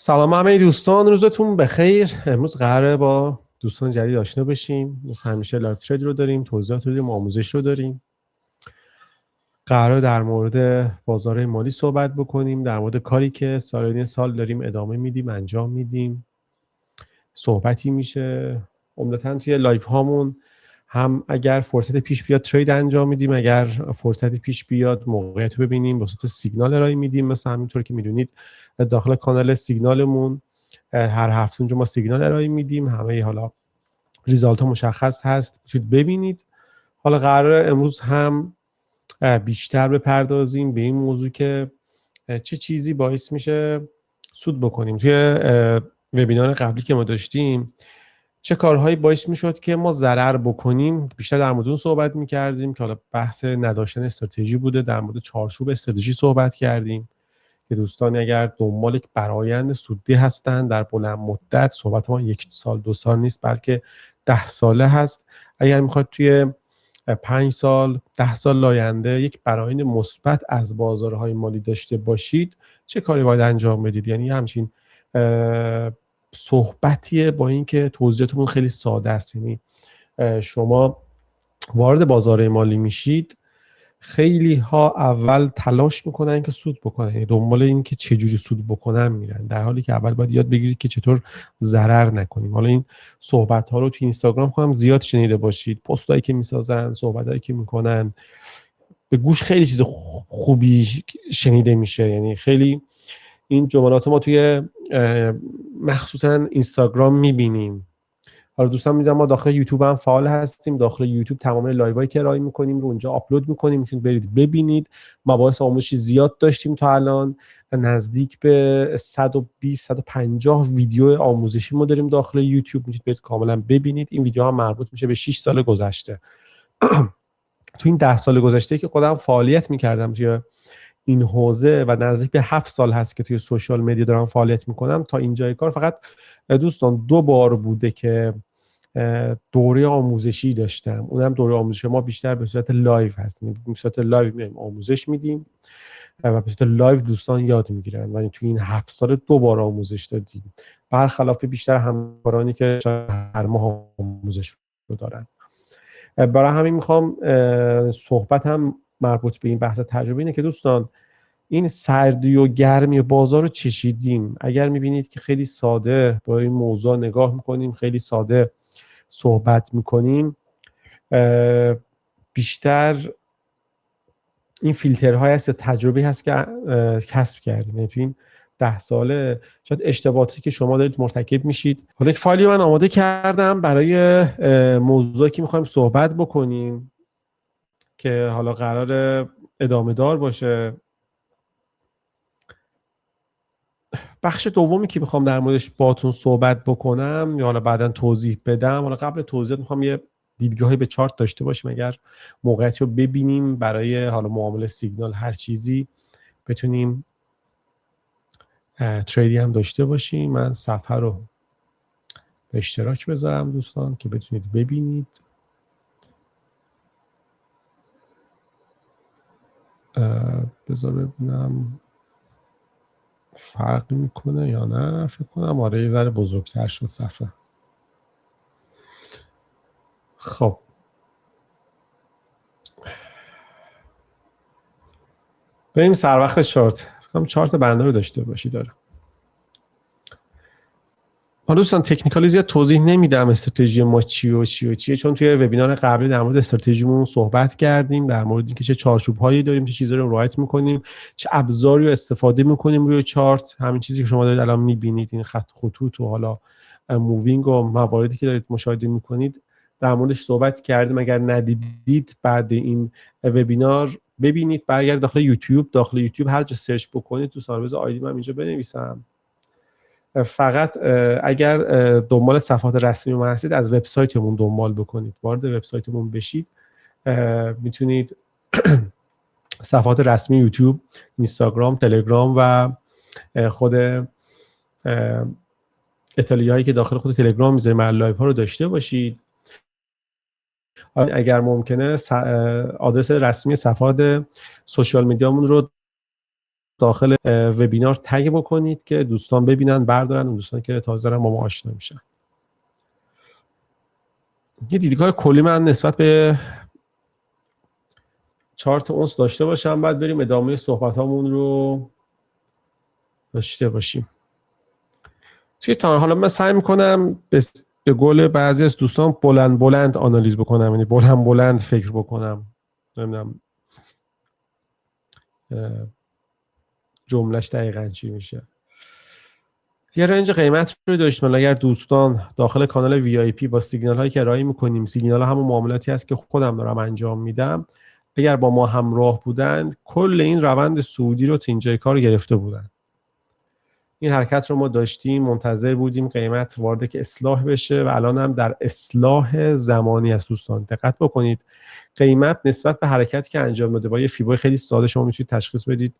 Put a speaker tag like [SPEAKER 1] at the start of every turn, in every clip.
[SPEAKER 1] سلام همه دوستان، روزتون بخیر. امروز قراره با دوستان جدید آشنا بشیم. مثل همیشه لایو ترید رو داریم، توضیحات رو داریم، آموزش رو داریم. قراره در مورد بازار مالی صحبت بکنیم، در مورد کاری که سال داریم ادامه میدیم، انجام میدیم. صحبتی میشه. عمدتاً توی لایو هامون هم اگر فرصت پیش بیاد ترید انجام میدیم، اگر فرصتی پیش بیاد موقعیت رو ببینیم به صورت سیگنال ارائه میدیم. مثل همینطور که میدونید داخل کانال سیگنالمون هر هفته اونجا ما سیگنال ارائه میدیم، همه حالا ریزالت ها مشخص هست، میتونید ببینید. حالا قراره امروز هم بیشتر بپردازیم به این موضوع که چه چیزی باعث میشه سود بکنیم. توی وبینار قبلی که ما داشتیم چه کارهایی باعث میشد که ما ضرر بکنیم، بیشتر در مورد اون صحبت میکردیم که حالا بحث نداشتن استراتژی بوده. در مورد چارچوب استراتژی صحبت کردیم که دوستان اگر دنبال یک برآیند سودی هستن در بلند مدت، صحبت ما 1 سال 2 سال نیست بلکه 10 ساله هست. اگر میخواد توی 5 سال 10 سال آینده یک برآیند مثبت از بازارهای مالی داشته باشید، چه کاری باید انجام بدید؟ یعنی همچین صحبتیه، با اینکه توضیحاتمون خیلی ساده است. یعنی شما وارد بازار مالی میشید، خیلی ها اول تلاش میکنن که سود بکنن، یعنی دنبال این که چجوری سود بکنن میرن، در حالی که اول باید یاد بگیرید که چطور ضرر نکنیم. حالا این صحبت ها رو تو اینستاگرام هم زیاد شنیده باشید، پستایی که میسازن، صحبتایی که میکنن، به گوش خیلی چیز خوبی شنیده میشه. یعنی خیلی این جملات ما توی مخصوصا اینستاگرام میبینیم. حالا دوستان میدونم ما داخل یوتیوب هم فعال هستیم. داخل یوتیوب تمام لایوایی که ارائه میکنیم رو اونجا آپلود میکنیم، میتونید برید ببینید. مباحث آموزشی زیاد داشتیم تا الان، نزدیک به 120 150 ویدیو آموزشی ما داریم داخل یوتیوب، میتونید برید کاملا ببینید. این ویدیوها مربوط میشه به 6 سال گذشته. تو این 10 سال گذشته که خودم فعالیت میکردم توی این حوزه و نزدیک به 7 سال هست که توی سوشال مدیا دارم فعالیت میکنم، تا اینجای کار فقط دوستان 2 بار بوده که دوره آموزشی داشتم. اونم دوره آموزشی ما بیشتر به صورت لایو هست، به صورت لایو میایم آموزش میدیم و به صورت لایو دوستان یاد میگیرن. ولی توی این 7 سال 2 بار آموزش دادیم، برخلاف بیشتر همکارانی که هر ماه آموزش رو دارن. برای همین میخوام صحبتم مربوط به این بحث تجربه اینه که دوستان این سردی و گرمی بازار رو چشیدیم. اگر میبینید که خیلی ساده با این موضوع نگاه میکنیم، خیلی ساده صحبت میکنیم، بیشتر این فیلترهای هست یا تجربه هست که کسب کردیم. یعنی تو این 10 ساله شاید اشتباهاتی که شما دارید مرتکب میشید. حالا یک فایلی من آماده کردم برای موضوعی که میخوایم صحبت بکنیم که حالا قرار ادامه دار باشه. بخش دومی که میخوام در موردش باتون صحبت بکنم یا حالا بعداً توضیح بدم، حالا قبل توضیح میخوام یه دیدگاهی به چارت داشته باشیم، اگر موقعیت رو ببینیم برای حالا معامله سیگنال هر چیزی بتونیم تریدی هم داشته باشیم. من صفحه رو به اشتراک بذارم دوستان که بتونید ببینید. بذار ببینم فرق میکنه یا نه. فکر کنم آره یه ذره بزرگتر شد صفحه. خب بریم سر وقت چارت. فکر کنم چارت بنده رو داشته باشی داره. حالا دوستان تکنیکالی زیاد توضیح نمیدم استراتژی ما چیه، چون توی وبینار قبلی در مورد استراتژیمون صحبت کردیم، در مورد اینکه چه چارچوب‌هایی داریم، چه چیزایی رو رعایت می‌کنیم، چه ابزاری رو استفاده می‌کنیم روی چارت. همین چیزی که شما دارید الان می‌بینید، این خطوط و حالا مووینگ و مواردی که دارید مشاهده می‌کنید، در موردش صحبت کردیم. اگر ندیدید بعد این وبینار ببینید، برگردید داخل یوتیوب هر جا سرچ بکنید. دوستان بذار آیدی من اینجا بنویسم. فقط اگر دنبال صفحات رسمی ما هستید از وبسایتمون دنبال بکنید، وارد وبسایتمون بشید، میتونید صفحات رسمی یوتیوب، اینستاگرام، تلگرام و خود اطلاعیه‌ای که داخل خود تلگرام میذاریم برای لایو ها رو داشته باشید. اگر ممکنه آدرس رسمی صفحات سوشال میدیامون رو داخل وبینار تگ بکنید که دوستان ببینن، بردارن، اون دوستان که تازه با ما آشنا میشن. یه دیدگاه کلی من نسبت به چارت اونس داشته باشم، بعد بریم ادامه صحبتامون رو داشته باشیم. حالا من سعی میکنم به قول بعضی از دوستان بلند بلند آنالیز بکنم، یعنی بلند بلند فکر بکنم. نمیدونم جملهش دقیقاً چی میشه. یه رنج قیمت رو داشتیم. اگر دوستان داخل کانال وی آی پی با سیگنال هایی که ارائه میکنیم، سیگنال ها همون معاملاتی هست که خودم دارم انجام میدم، اگر با ما همراه بودند کل این روند صعودی رو تا اینجای کار گرفته بودن. این حرکت رو ما داشتیم، منتظر بودیم قیمت وارد که اصلاح بشه و الان هم در اصلاح زمانی است. دوستان دقت بکنید، قیمت نسبت به حرکتی که انجام داده با یه فیبای خیلی ساده شما میتونید تشخیص بدید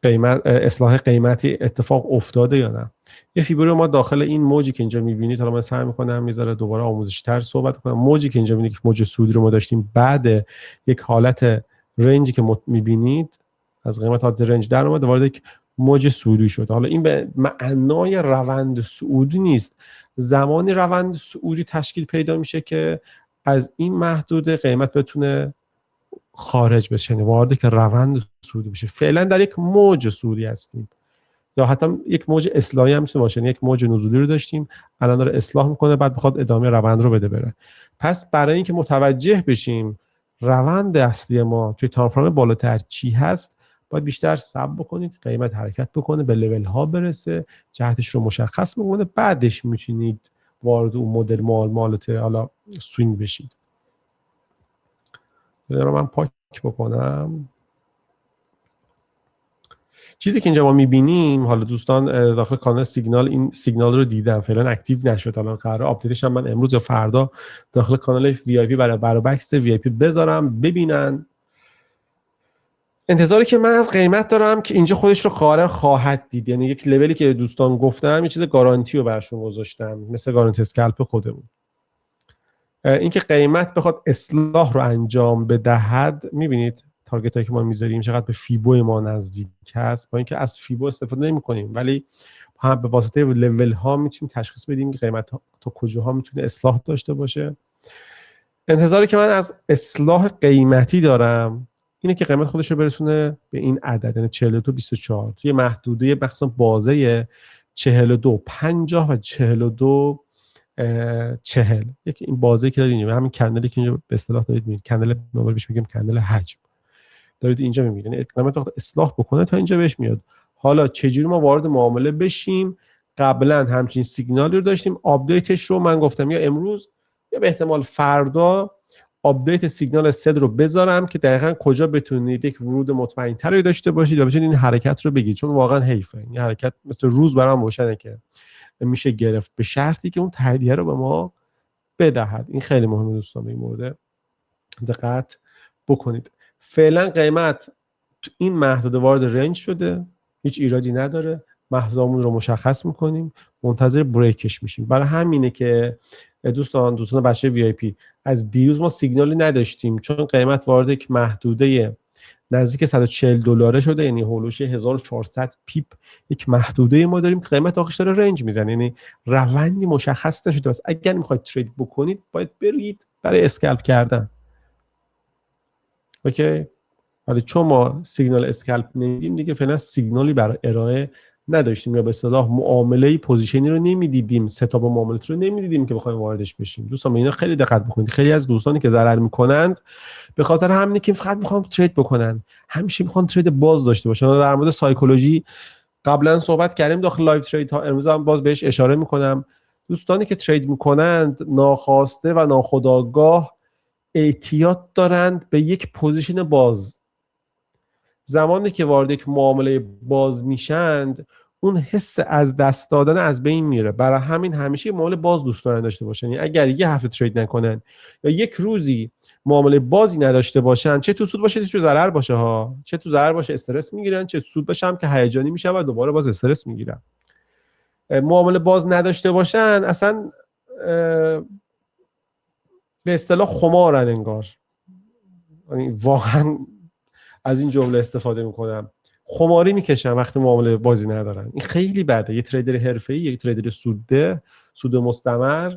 [SPEAKER 1] قیمت اصلاح قیمتی اتفاق افتاده یا نه. یه فیبای رو ما داخل این موجی که اینجا میبینید، حالا من سعی میکنم میذاره دوباره آموزش‌تر صحبت کنم. موجی که اینجا میبینید که موج صعودی رو ما داشتیم، بعد یک حالت رنجی که میبینید از قیمت حالت رنج در اومد، وارد یک موج صعودی شد. حالا این به معنای روند صعودی نیست. زمانی روند صعودی تشکیل پیدا میشه که از این محدوده قیمت بتونه خارج بشه، یعنی وارد که روند صعودی بشه. فعلا در یک موج صعودی هستیم، یا حتی یک موج اصلاحی هم میتونه باشه. یعنی یک موج نزولی رو داشتیم، الان داره اصلاح میکنه، بعد بخواد ادامه روند رو بره. پس برای اینکه متوجه بشیم روند اصلی ما توی تایم فریم بالاتر چی هست، باید بیشتر صبر بکنید، قیمت حرکت بکنه، به لول ها برسه، جهتش رو مشخص بکنه، بعدش میتونید وارد اون مدل مالات حالا سوینگ بشید. رو من پاک بکنم. چیزی که اینجا ما میبینیم، حالا دوستان داخل کانال سیگنال این سیگنال رو دیدن، فعلا اکتیو نشد، الان قراره آپدیتش هم من امروز یا فردا داخل کانال وی آی پی برای بکس وی آی پی بذارم ببینن. انتظاری که من از قیمت دارم که اینجا خودش رو قرار خواهد دید، یعنی یک لولی که دوستان گفتم، یه چیز گارانتی رو براشون گذاشتم، مثل گارانتی اسکلپ خودمون. اینکه قیمت بخواد اصلاح رو انجام بدهد، میبینید تارگت هایی که ما میذاریم چقدر به فیبو ما نزدیک هست، با اینکه از فیبو استفاده نمی کنیم، ولی هم به واسطه لول ها میتونیم تشخیص بدیم که قیمت تا کجاها میتونه اصلاح داشته باشه. انتظاری که من از اصلاح قیمتی دارم اینه که قیمت خودش رو برسونه به این عدد، یعنی 42.24 توی محدوده بخصوص بازه 42 50 و 42 40. یکی این بازه که دارید، همین کندلی که اینجا به اصطلاح دارید میبینید، کندل نورمال بهش میگیم کندل حجم، دارید اینجا میبینید، یعنی قیمت وقت اصلاح بکنه تا اینجا بهش میاد. حالا چجوری ما وارد معامله بشیم؟ قبلا همچین سیگنالی رو داشتیم، آپدیتش رو من گفتم یا امروز یا به احتمال فردا آپدیت سیگنال صد رو بذارم که دقیقاً کجا بتونید یک ورود مطمئن‌تری داشته باشید و بتونید این حرکت رو بگیرید، چون واقعا حیفه این حرکت مثل روز برام روشنه که میشه گرفت، به شرطی که اون تاییدیه رو به ما بدهد. این خیلی مهمه دوستان، به این مورد دقت بکنید. فعلا قیمت این محدوده وارد رنج شده، هیچ ایرادی نداره، محدودمون رو مشخص میکنیم، منتظر بریکش میشیم. برای همینه که دوستان بچه وی آی پی، از دیروز ما سیگنالی نداشتیم، چون قیمت وارد یک محدوده نزدیک 140 دلاره شده، یعنی هولوش 1400 پیپ یک محدوده ما داریم که قیمت آخرش داره رنج میزنه، یعنی روندی مشخص نشده. پس اگر میخواید ترید بکنید باید برید برای اسکلپ کردن. اوکی، ولی چون ما سیگنال اسکلپ نمیدیم دیگه، فعلا سیگنالی برای ارائه نداشتیم، یا به اصطلاح معامله پوزیشنی رو نمیدیدیم، ستاپ معاملات رو نمیدیدیم که بخوایم واردش بشیم. دوستان اینا خیلی دقت بکنید. خیلی از دوستانی که ضرر میکنند به خاطر همینه که فقط میخوان ترید بکنن، همیشه میخوان ترید باز داشته باشن. در مورد سایکولوژی قبلا صحبت کردیم داخل لایو ترید ها، امروز هم باز بهش اشاره میکنم. دوستانی که ترید میکنند ناخواسته و ناخودآگاه احتیاط دارند به یک پوزیشن باز. زمانی که وارد یک معامله باز میشند، اون حس از دست دادن از بین میره. برای همین همیشه معامله باز دوست دارن داشته باشن. یعنی اگر یه هفته ترید نکنن یا یک روزی معامله بازی نداشته باشن، چه تو سود باشه چه تو ضرر باشه ها، چه تو ضرر باشه استرس میگیرن، چه سود باشه هم که هیجانی میشن و دوباره باز استرس میگیرن. معامله باز نداشته باشن اصلا به اصطلاح خمارن انگار. یعنی واقعا از این جمله استفاده میکنم. خماری میکشن وقتی معامله بازی ندارن. این خیلی بده. یه تریدر حرفه‌ای، یه تریدر سود مستمر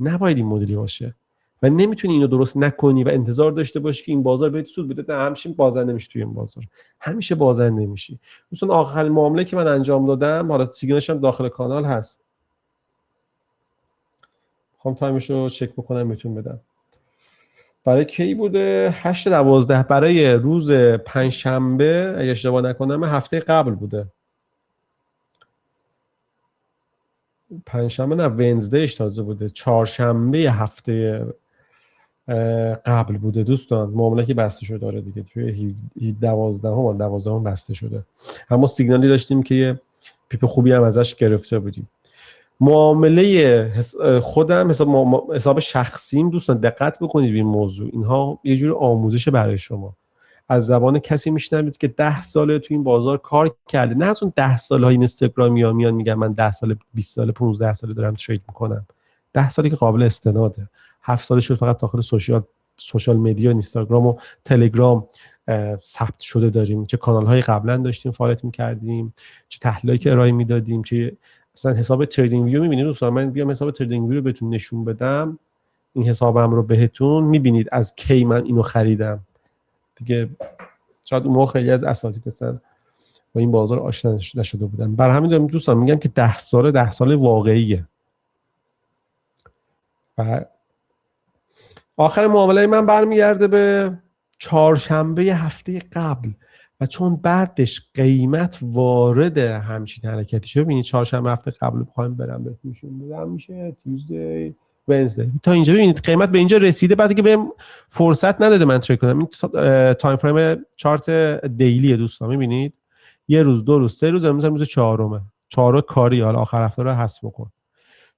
[SPEAKER 1] نباید این مدلی باشه و نمیتونی اینو درست نکنی و انتظار داشته باشی که این بازار بهت سود بده. نه، همیشه بازنده میشی توی این بازار، همیشه بازنده میشی. مثلا آخرین معامله که من انجام دادم، حالا سیگنالش هم داخل کانال هست، میخوام تایمش رو چک بکنم بهتون بدم. برای کی بوده؟ 8/12 برای روز پنجشنبه اگه اشتباه نکنم، هفته قبل بوده. پنجشنبه نه، ونزدیش تازه بوده، چهارشنبه هفته قبل بوده دوستان. معامله که بسته شده داره دیگه، توی 12 بسته شده. اما سیگنالی داشتیم که یه پیپ خوبی هم ازش گرفته بودیم. معامله خودم حساب شخصیم دوستان، دقت بکنید به این موضوع. اینها یه جور آموزش برای شما. از زبان کسی میشنوید که 10 ساله تو این بازار کار کرده، نه از اون 10 سال‌های اینستاگرامی ها میان میگن من 10 سال 20 سال 15 ساله دارم ترید میکنم. 10 سالی که قابل استناده. 7 سالش شد فقط داخل سوشال مدیا، اینستاگرام و تلگرام ثبت شده داریم. چه کانال‌های قبلا داشتیم فعالیت می‌کردیم، چه تحلیلی که ارائه میدادیم، چه مثلا حساب تریدینگ ویو می‌بینید دوستان. من بیام حساب تریدینگ ویو رو بهتون نشون بدم، این حسابم رو بهتون می‌بینید از کی من اینو خریدم دیگه. شاید اون موقع خیلی از اساتید هستن با این بازار آشنا نشده بودن. بر همین دارم دوستان میگم که 10 سال واقعیه. و آخر معامله من برمیگرده به چهارشنبه هفته قبل و چون بعدش قیمت وارد همچین حرکتی شد، ببینید چهارشنبه هفته قبل بخوایم برم بهتون بدم، میشه تیوزدی ونزدی تا اینجا. ببینید قیمت به اینجا رسیده بعد که بهم فرصت نداده من ترید کنم. این تایم فریم چارت دیلیه دوستان، میبینید یه روز، دو روز، سه روز، امروز روز چهارمه. چهارم کاری، حالا آخر هفته رو حذف بکن.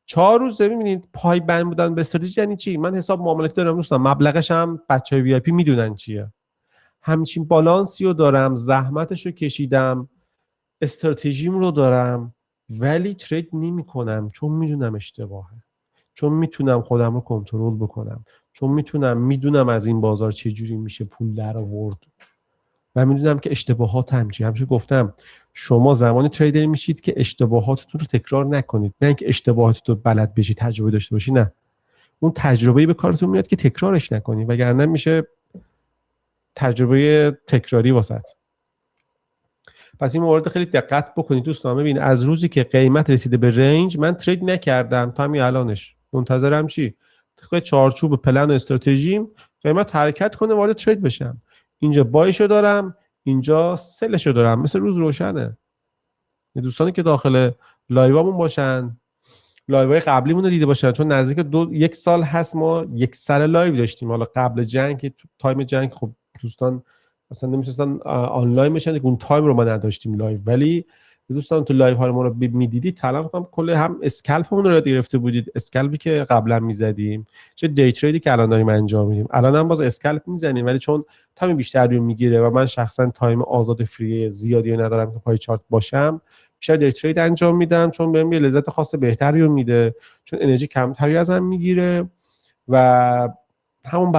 [SPEAKER 1] 4 روز ببینید پای بند بودن به استراتژی یعنی چی؟ من حساب معاملاتی دارم دوستان، مبلغش هم بچهای وی آی پی میدونن چیه. همچین بالانسی رو دارم، زحمتش رو کشیدم، استراتژیم رو دارم، ولی ترید نمی‌کنم چون میدونم اشتباهه. چون میتونم خودم رو کنترل بکنم، چون میدونم از این بازار چه جوری میشه پول در آورد و میدونم که اشتباهاتم چیه. همیشه گفتم شما زمانی تریدر میشید که اشتباهاتتون رو تکرار نکنید، نه اینکه اشتباهاتتون رو بلد بشی، تجربه داشته باشی. نه، اون تجربه‌ای به کارتون میاد که تکرارش نکنی، وگرنه میشه تجربه تکراری واسط. پس این مورد خیلی دقت بکنید دوستان. ببین از روزی که قیمت رسیده به رنج من ترید نکردم تا همین الانش، منتظرم چی؟ طبق چارچوب پلن و استراتژیم قیمت حرکت کنه وارد ترید بشم. اینجا بایشو دارم، اینجا سلشو دارم، مثل روز روشنه. دوستانی که داخل لایوامون باشن، لایوهای قبلیمون رو دیده باشن، چون نزدیک یک سال هست ما یک سر لایو داشتیم. حالا قبل جنگ، تایم جنگ، خب دوستان اصلا نمیتونستن آنلاین بشن، اون تایم رو ما نداشتیم لایو. ولی دوستان تو لایو ها ما رو میدیدید، طلب کنم کل هم اسکلپمون رو یاد گرفته بودید، اسکلپی که قبلا میزدیم، چه دی تریدی که الان داریم انجام میدیم. الان هم باز اسکلپ میزنیم ولی چون تایم بیشتری رو میگیره و من شخصا تایم آزاد فری زیادی ندارم که پای چارت باشم، بیشتر دی ترید انجام میدم، چون بهم یه لذت خاص بهتری رو میده، چون انرژی کمتری ازم میگیره و همون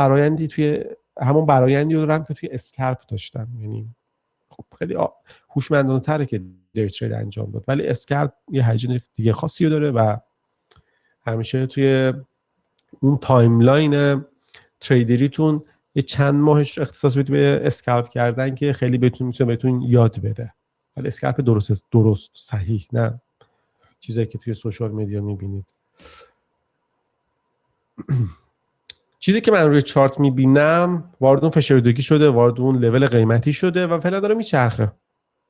[SPEAKER 1] برآیندی رو دارم که توی اسکلپ داشتم. یعنی خب خیلی هوشمندانه تره که دی ترید انجام داد، ولی اسکلپ یه هیجان دیگه خاصی رو داره و همیشه توی اون تایملاین تریدریتون یه چند ماهش اختصاص بدید به اسکلپ کردن که خیلی میتونه بهتون یاد بده. ولی اسکلپ درست صحیح، نه چیزایی که توی سوشال مدیا میبینید. چیزی که من روی چارت میبینم وارد اون فشردگی شده، وارد اون لول قیمتی شده و فعلا داره میچرخه.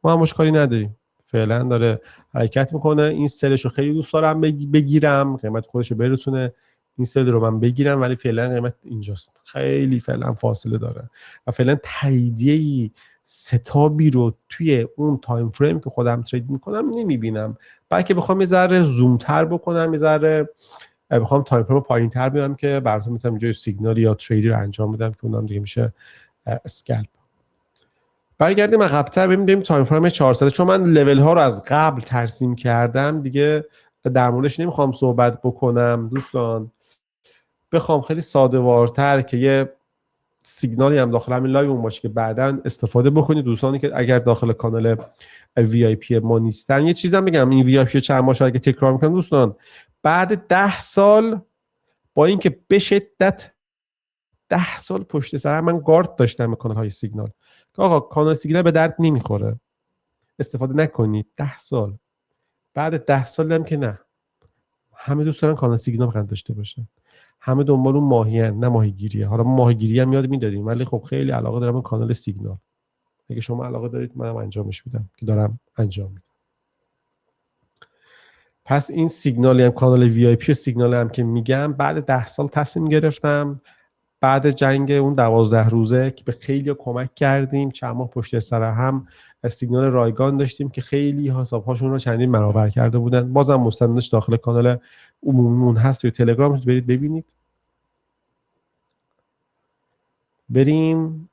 [SPEAKER 1] ما هم مشکلی نداریم، فعلا داره حرکت میکنه. این سلش رو خیلی دوست دارم بگیرم، قیمت خودش رو برسونه، این سل رو من بگیرم، ولی فعلا قیمت اینجاست، خیلی فعلا فاصله داره و فعلا تاییدیه ستابی رو توی اون تایم فریم که خودم ترید میکنم نمیبینم. بلکه بخوام یه ذره زوم تر بکنم، یه ذره بخوام تایم فریم رو پایین تر بیارم که براتون میتونم اینجا سیگنال یا تریدی رو انجام بدم که اونم دیگه میشه اسکلپ. برگردیم عقب‌تر ببینیم تایم فریم 400، چون من لول ها رو از قبل ترسیم کردم دیگه در موردش نمیخوام صحبت بکنم دوستان. بخوام خیلی ساده وارتر که یه سیگنالی هم داخل همین لایومون باشه که بعداً استفاده بکنید. دوستانی که اگر داخل کانال وی آی پی ما نیستن، یه چیزم بگم، این وی آی پی چند ماه اگه تکرار میکنن دوستان، بعد 10 سال با اینکه به شدت 10 سال پشت سر من گارد داشتم به کانال های سیگنال که آقا کانال سیگنال به درد نمیخوره، استفاده نکنید. 10 سال بعد 10 سال هم که نه، همه دوست دارن کانال سیگنال بخواد داشته باشن، همه دنبال اون ماهیان، نه ماهیگیریه. حالا ما ماهیگیری هم یاد میدادیم، ولی خب خیلی علاقه دارم به کانال سیگنال. اگه شما علاقه دارید منم انجامش میدم که دارم انجام میدم. پس این سیگنالی هم کانال وی آی پی و سیگنال هم که میگم بعد 10 سال تصمیم گرفتم، بعد جنگ اون 12 روزه که به خیلی کمک کردیم، چند ماه پشت سر هم سیگنال رایگان داشتیم که خیلی حساب‌هاشون رو چندین برابر کرده بودن. بازم مستندش داخل کانال عمومیمون هست، توی تلگرام برید ببینید. بریم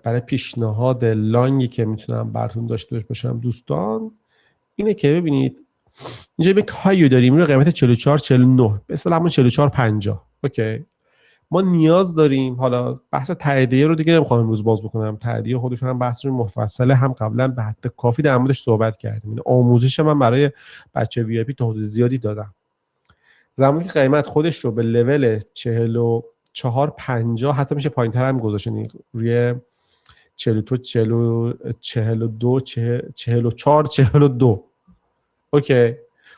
[SPEAKER 1] برای پیشنهاد لانگی که میتونم براتون داشته باشم دوستان، اینه که ببینید اینجا یک هایو داریم رو قیمت 44 49 به اصطلاح همون 44 50. اوکی، ما نیاز داریم. حالا بحث تاییدیه رو دیگه نمیخوام امروز باز بکنم، تاییدیه خودشون هم بحث مفصله، هم قبلا به حد کافی در موردش صحبت کردیم. این آموزش من برای بچه وی آی پی تا حدود زیادی دادم. زمانی که قیمت خودش رو به لول 44 50 حتی میشه پایین‌تر هم گذاشتن، روی 42 42 44 42. اوکی،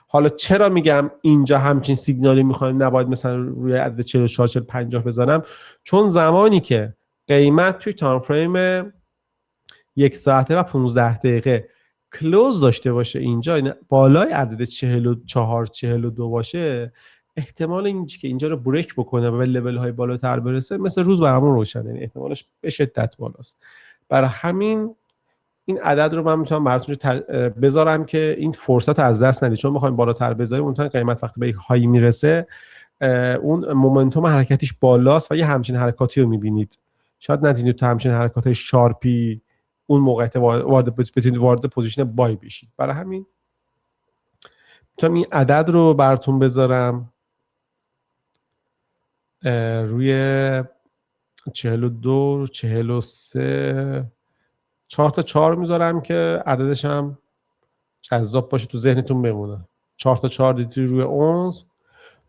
[SPEAKER 1] حالا چرا میگم اینجا همچین سیگنالی میخوایم نباید مثلا روی عدد 44 50 بزنم؟ چون زمانی که قیمت توی تایم فریم 1 ساعته و 15 دقیقه کلوز داشته باشه اینجا بالای عدد 44 42 باشه، احتمال اینجا که اینجا رو بریک بکنه و به لول های بالاتر برسه مثل روز برامون روشنه، یعنی احتمالش به شدت بالاست. برای همین این عدد رو من میتونم براتون بذارم که این فرصت رو از دست ندید، چون میخوایم بالاتر بذاریم اون قیمت وقتی به یک های میرسه اون مومنتوم حرکتیش بالاست و یه همچین حرکاتی رو میبینید. شاید نتونید تو همچین حرکات شارپی اون موقعیت وارد پوزیشن بای بشید. برای همین میتونم این عدد رو براتون بذارم روی 42 43 4 تا 4 میذارم که عددش هم جذاب باشه، تو ذهنتون بمونه. 4 تا 4 دیدی روی اونز،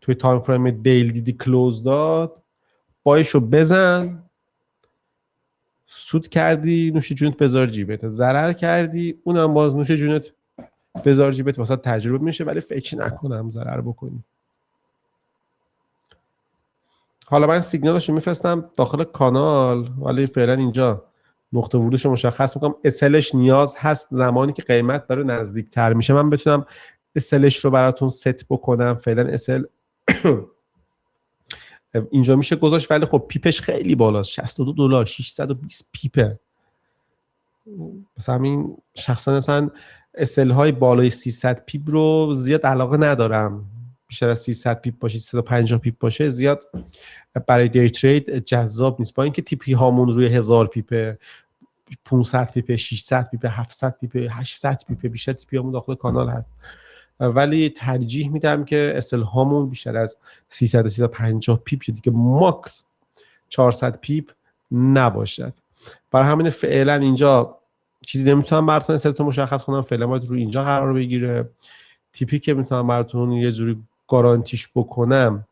[SPEAKER 1] توی تایم فریم دیل دیدی کلوز داد، بایشو بزن، سود کردی نوش جونت بذار جیبت، ضرر کردی اونم باز نوش جونت بذار جیبت، واسه تجربه میشه، ولی فکر نکنم ضرر بکنی. حالا من سیگنالشو میفرستم داخل کانال، ولی فعلا اینجا نقطه ورودش رو مشخص میکنم. اسلش نیاز هست زمانی که قیمت داره نزدیکتر میشه من بتونم اسلش رو براتون ست بکنم. فعلا اسل اینجا میشه گذاشت، ولی خب پیپش خیلی بالاست، $62 620 پیپه. مثلا همین شخصا مثلا اسل های بالای 300 پیپ رو زیاد علاقه ندارم، بیشتر از 300 پیپ باشه 350 پیپ باشه زیاد برای دی ترید جذاب نیست. با اینکه تیپی هامون روی 1000 پیپ 500 پیپ 600 پیپ 700 پیپ 800 پیپ بیشتر تیپی هامون داخل کانال هست، ولی ترجیح میدم که اسل هامون بیشتر از 300 350 پیپ یا دیگه ماکس 400 پیپ نباشد. برای همین فعلا اینجا چیزی نمیتونم براتون استاتو مشخص کنم، فعلا باید روی اینجا قرار بگیره. تیپی که میتونم براتون یه جوری گارانتیش بکنم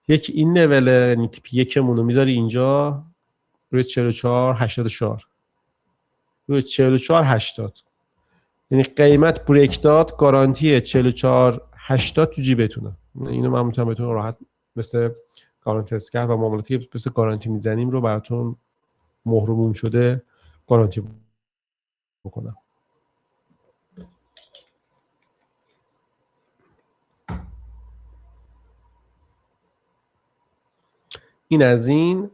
[SPEAKER 1] یکی این لول، یعنی تیپ یکمون رو میذاری اینجا روی 44 84 روی 44 80، یعنی قیمت بریک داد گارانتی 44 80 تو جیبتونه. اینو من میتونم بهتون راحت مثل گارانتی اسکر و معاملاتی که مثل گارانتی میزنیم رو براتون مهرموم شده گارانتی بکنم. این از این.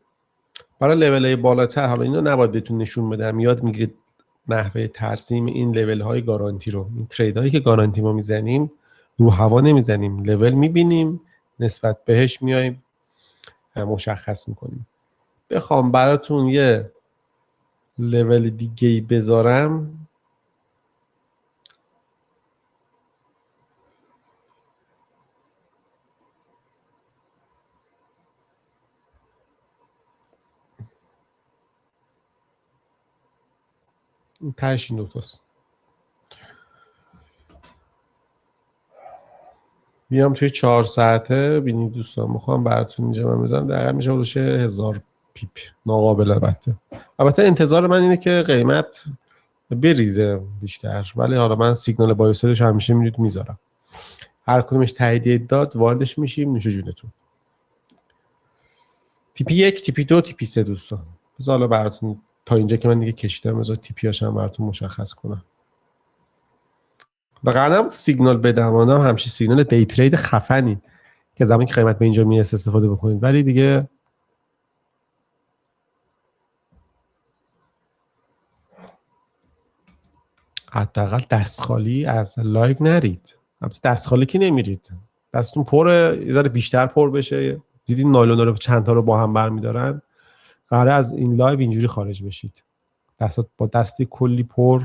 [SPEAKER 1] برای لول‌های بالاتر حالا اینو نباید بهتون نشون بدم، یاد میگیرید نحوه ترسیم این لول‌های گارانتی رو. این تریدایی که گارانتی ما میزنیم رو هوا نمیزنیم، لول میبینیم نسبت بهش میایم مشخص میکنیم. بخوام براتون یه لول دیگه بذارم، این تهش این دوتاست. بیام توی 4 ساعته ببینید دوستان، میخوام براتون اینجا من بزنم دقیقا میشه حدود 1000 پیپ ناقابل. البته انتظار من اینه که قیمت بریزه بیشتر، ولی حالا من سیگنال بایوسادش همیشه میذارم، هر کدومش تاییدیه داد واردش میشیم نوش جونتون. تیپی 1 تیپی 2 تیپی 3 دوستان. بذار حالا براتون تا اینجا که من دیگه کشیدم بذار تیپیاش هم براتون مشخص کنم. واقعا سیگنال بدم آدم همش سیگنال دی ترید خفنی که زمانی که قیمت به اینجا میرسه استفاده بکنید، ولی دیگه حداقل دست خالی از لایو نرید. البته دست خالی که نمیرید، دستتون پره، یه ذره بیشتر پر بشه. دیدین نایلونا رو چند تا رو با هم برمی‌دارن، قراره از این لایو اینجوری خارج بشید، دستات با دستی کلی پر.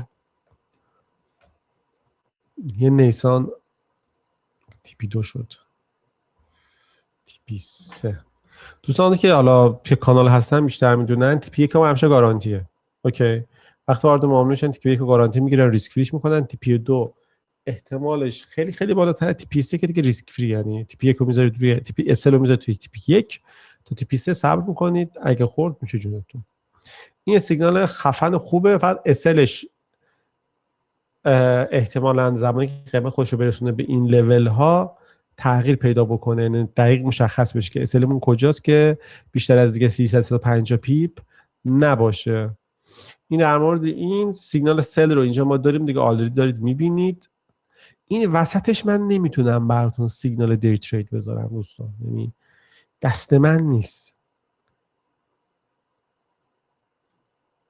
[SPEAKER 1] یه نیسان تیپی 2 شد، تیپی 3. دوستانی که حالا توی کانال هستن بیشتر میدونن تیپی 1 هم همیشه گارانتیه. اوکی، وقتی وارد معامله میشن تیپی 1 گارانتی میگیرن، ریسک فریش میکنن. تیپی 2 احتمالش خیلی خیلی بالاتره. تیپی 3 که دیگه ریسک فری، یعنی تیپی 1 رو میذارید روی تیپی اس رو میذارید توی تیپی 1 تا تیپی 3 صبر میکنید، اگه خورد میشه جونتون. این سیگنال خفن خوبه، فقط اسلش احتمالاً زمانی که قیمت خودش رو برسونه به این لول ها تغییر پیدا بکنه، یعنی دقیق مشخص بشه که اسلمون کجاست که بیشتر از دیگه 350 پیپ نباشه. این در مورد این سیگنال سل رو اینجا ما داریم دیگه، آلردی دارید میبینید. این وسطش من نمیتونم براتون سیگنال دی ترید بذارم دوستان، یعنی دست من نیست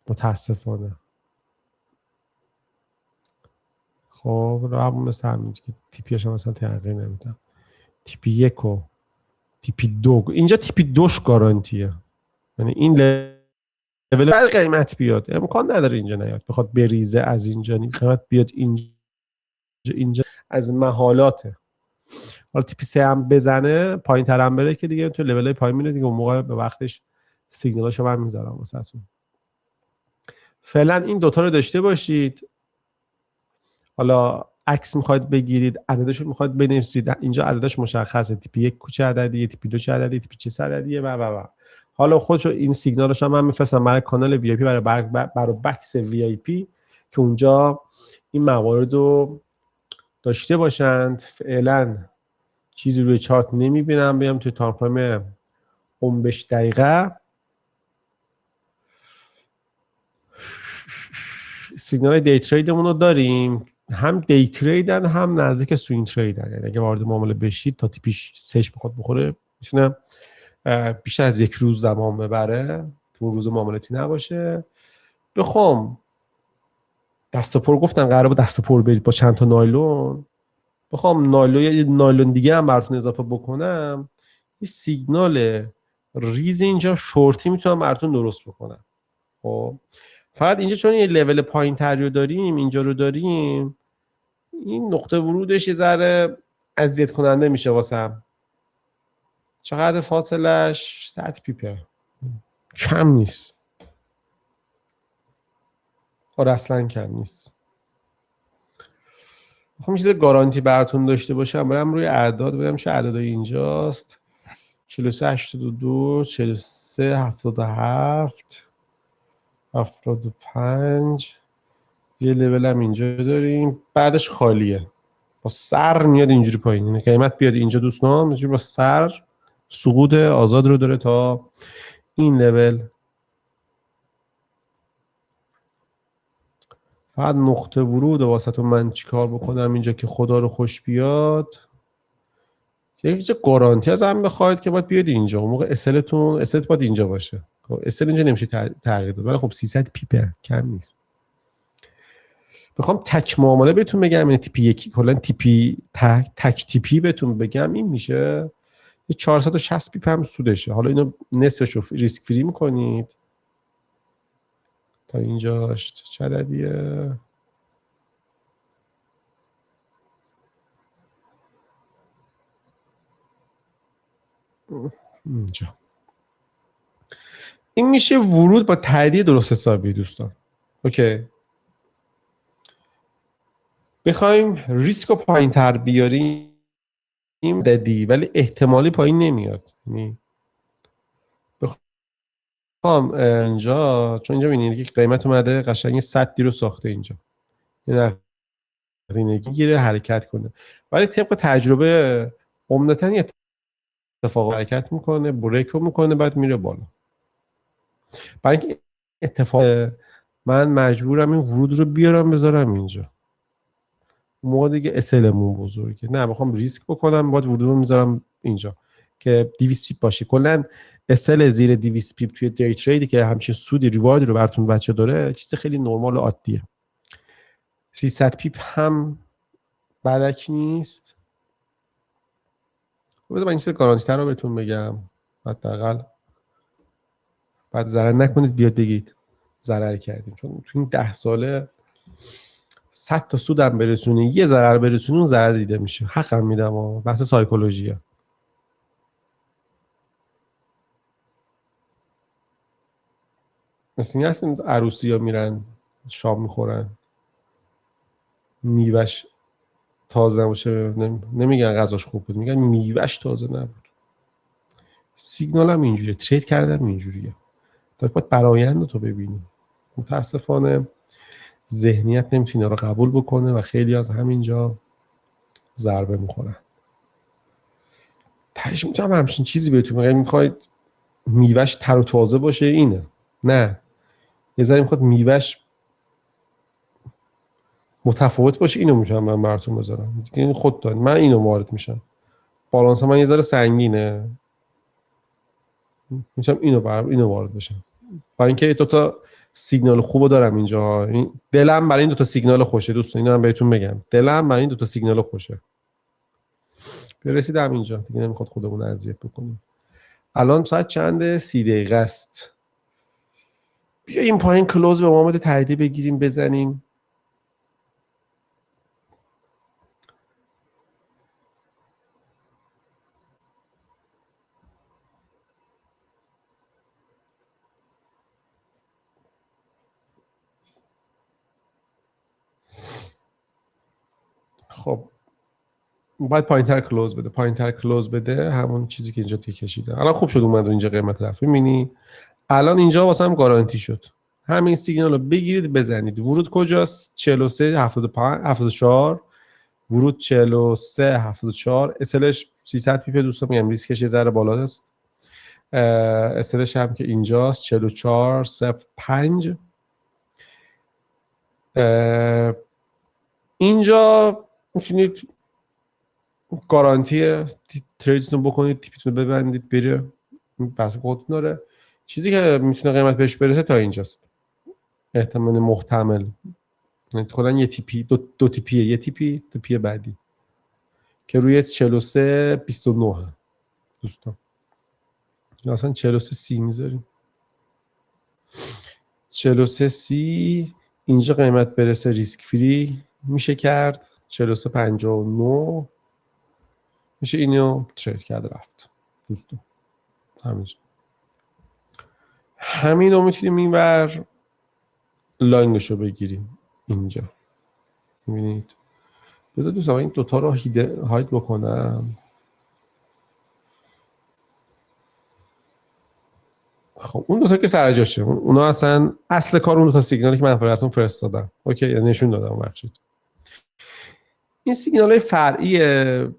[SPEAKER 1] متاسفانه. خب رو همون مثل همین که تیپیاش هم مثلا تغییر نمیدم. تیپی 1 و تیپی 2 اینجا تیپی 2ش گارانتیه، یعنی این لول بعد قیمت بیاد امکان نداره اینجا نیاد بخواد بریزه از اینجا، قیمت بیاد اینجا از محالاته. حالا تیپی 3 هم بزنه پایین تر هم بره که دیگه تو لول پایین میره دیگه، اون موقع به وقتش سیگنالاشو من میذارم واسهتون. فعلا این دوتا رو داشته باشید. حالا عکس میخواید بگیرید، عددش رو میخواید بنویسید، اینجا عددش مشخصه، تیپی 1 چه عددیه، تیپی 2 چه عددیه، تیپی 3 چه عددیه و حالا خودشو این سیگنالش هم من میفرستم برای کانال وی آی پی، برای بکس وی آی پی که اونجا این موارد رو داشته باشند. فعلا چیزی روی چارت نمیبینم. بیام توی تایم فریم اونبش دقیقه سیگنال دی تریدمون رو داریم، هم دی تریدن هم نزدیک سوینگ تریدن، یعنی اگه وارد معامله بشید تا تیپیش 3 بخواد بخوره میتونه بیشتر از یک روز زمان ببره، تو روز معاملاتی نباشه. بخوام دست پر، گفتن قراره با دست پر برید با چند تا نایلون، بخوام نایلون دیگه هم براتون اضافه بکنم، یه سیگنال ریز اینجا شورتی میتونم براتون درست بکنم. خب فقط اینجا چون یه لول پایین تری رو داریم، اینجا رو داریم، این نقطه ورودش یه ذره اذیت کننده میشه واسم. چقدر فاصلش؟ 100 پیپه، کم نیست. آره اصلا کم نیست. میخوام چیز گارانتی براتون داشته باشم، برم روی اعداد ببینم چه اعدادی اینجاست. 43 82 43 77 75. یه لول هم اینجا داریم، بعدش خالیه، با سر میاد اینجوری پایین، یعنی قیمت بیاد اینجا دوستان اینجوری با سر سقوط آزاد رو داره تا این لول. فقط نقطه ورود واسهتون من چیکار بکنم اینجا که خدا رو خوش بیاد، یک گارانتی از هم بخواید که باید بیاد اینجا، اون موقع اسلتون باید اینجا باشه. خب اسل اینجا نمیشه تغییر داد، ولی خب 300 پیپه کم نیست. بخوام تک معامله بهتون بگم، یعنی تیپی 1 کلا تیپی تک تیپی بهتون بگم، این میشه یه 460 پیپ هم سودشه. حالا اینو نصفش رو ریسک فری میکنید تا اینجاش چه عددیه؟ اینجا این میشه ورود با تاییدیه درست حسابی دوستان. اوکی، بخوایم ریسک رو پایین تر بیاریم دادی، ولی احتمالی پایین نمیاد. یعنی بخوام اینجا، چون اینجا می‌بینید که قیمت اومده قشنگ 100 رو ساخته اینجا، این نقدینگی گیره حرکت کنه، ولی طبق تجربه عمدتاً یه اتفاق حرکت میکنه، بریک رو میکنه، بعد میره بالا. برای اینکه اتفاق من مجبورم این ورود رو بیارم بذارم اینجا. موقع دیگه اسلمون بزرگه، نه بخوام ریسک بکنم باید ورود رو میذارم اینجا که 200 پیپ باشه. کلا اسل زیر 200 پیپ توی دی تریدی که همچین سودی ریوارد رو براتون بچه داره چیز خیلی نرمال و عادیه. 300 پیپ هم بدک نیست. بذار من این سه گارانتی تر رو بهتون بگم حداقل بعد ضرر نکنید بیاد بگید ضرر کردیم، چون تو این 10 ساله 100 تا سودم برسونه یه ضرر برسونه اون ضرر دیده میشه. حقم میدم، بحث سایکولوژیه. مثل این هست این عروسی ها میرن شام میخورن میوش تازه نباشه، نمیگن غذاش خوب بود، میگن میوش تازه نبود. سیگنال هم اینجوریه، ترید کردن اینجوریه، تا باید برآیند تو ببینی. متاسفانه ذهنیت نمیتونه رو قبول بکنه و خیلی از همینجا ضربه میخورن. تهش میتونم همچین چیزی بهتون بگم، میخواید میوهش تر و تازه باشه اینه، نه یه ذره میخواد میوهش متفاوت باشه، اینو میتونم من براتون بذارم دیگه. این خود دارید، من اینو وارد میشم، بالانس من یه ذره سنگینه، میتونم اینو وارد بشم. برای اینکه دو تا سیگنال خوبو دارم اینجا. دلم برای این دو تا سیگنال خوشه دوستان، اینو هم بهتون بگم، دلم برای این دو تا سیگنال خوشه. رسیدم اینجا دیگه، نمیخواد خودمون اذیت بکنیم. الان ساعت چنده؟ 30 دقیقه است. بیا این پایین کلوز به محمد تاییدی بگیریم بزنیم. خب باید پایینتر کلوز بده، همون چیزی که اینجا کشیده. الان خوب شد اومد اینجا قیمت رفت، می‌بینی الان اینجا واسه هم گارانتی شد. همین سیگنال رو بگیرید بزنید. ورود کجاست؟ 43 75 74. ورود 43 74. اسلش 300 پیپ دوستان، میگم ریسکش یه ذره بالاست. اسلش هم که اینجاست 44 05. اینجا میتونید گارانتی تریدتون بکنید، تیپتون ببندید بره، بحث خودتون داره. چیزی که میتونه قیمت بهش برسه تا اینجاست، احتمال محتمل. کلا یه تیپی دو تیپیه، یه تیپی تیپی بعدی که روی 43 29 دوستان، اصلا 43 سی میذاریم. 43 سی اینجا قیمت برسه ریسک فری میشه کرد. 43 59 میشه اینو ترید کرد رفت دوستان. همین رو میتونیم اینور لاینگش رو بگیریم اینجا. میبینید بذار دوستان این دوتا رو هاید بکنم. خب اون دوتا که سر جاشه، اونا اصلا اصل کار اون دوتا سیگنالی که من براتون فرستادم، اوکی، یا نشون دادم بخشید. این سیگنال های فرعی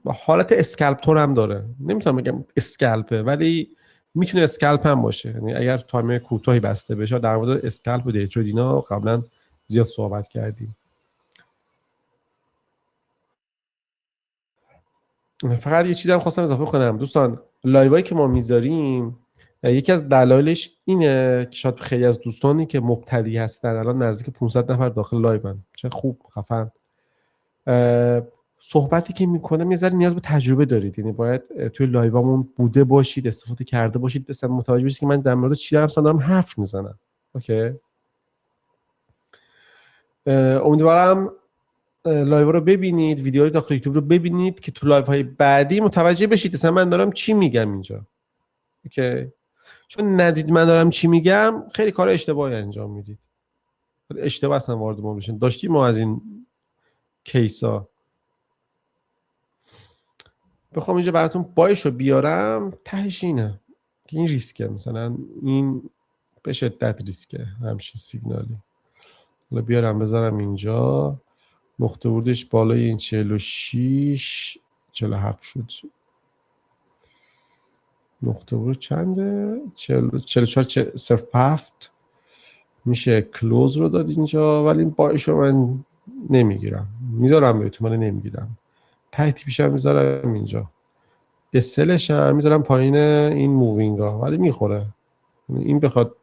[SPEAKER 1] حالت اسکلپ تون هم داره، نمیتونم بگم اسکلپه ولی میتونه اسکلپ هم باشه. یعنی اگر تایم کوتاهی بسته بشه، در مورد اسکلپ و دی ترید اینا قبلا زیاد صحبت کردیم. فقط یه چیزی هم خواستم اضافه کنم دوستان، لایوایی که ما میذاریم یکی از دلایلش اینه که شاید خیلی از دوستانی که مبتدی هستن، الان نزدیک 500 نفر داخل لایون، چه خوب خفن، صحبتی که میکنم یه ذره نیاز به تجربه دارید. یعنی باید توی لایوامون بوده باشید، استفاده کرده باشید، مثلا متوجه بشید که من در مورد چی دارم حرف میزنم. اوکی، امیدوارم لایو رو ببینید، ویدیوهای داخل یوتیوب رو ببینید که تو لایو های بعدی متوجه بشید مثلا من دارم چی میگم اینجا. اوکی، چون ندید من دارم چی میگم خیلی کار اشتباهی انجام میدید. اشتباه اصلا وارد ما بشین. داشتیم ما از این کیسا بخوام اینجا براتون بایش رو بیارم، تهش اینه که این ریسکه، مثلا این به شدت ریسکه همچین سیگنالی. حالا بیارم بذارم اینجا، نقطه ورودش بالای این 46 47 شد. نقطه ورود چنده؟ 44 07 میشه کلوز رو داد اینجا، ولی این بایش رو من نمیگیرم، میذارم بهتون، من نمیگیرم. ته تیپیش هم میذارم اینجا، اسلش هم میذارم پایین این مووینگ ها، ولی میخوره. این بخواد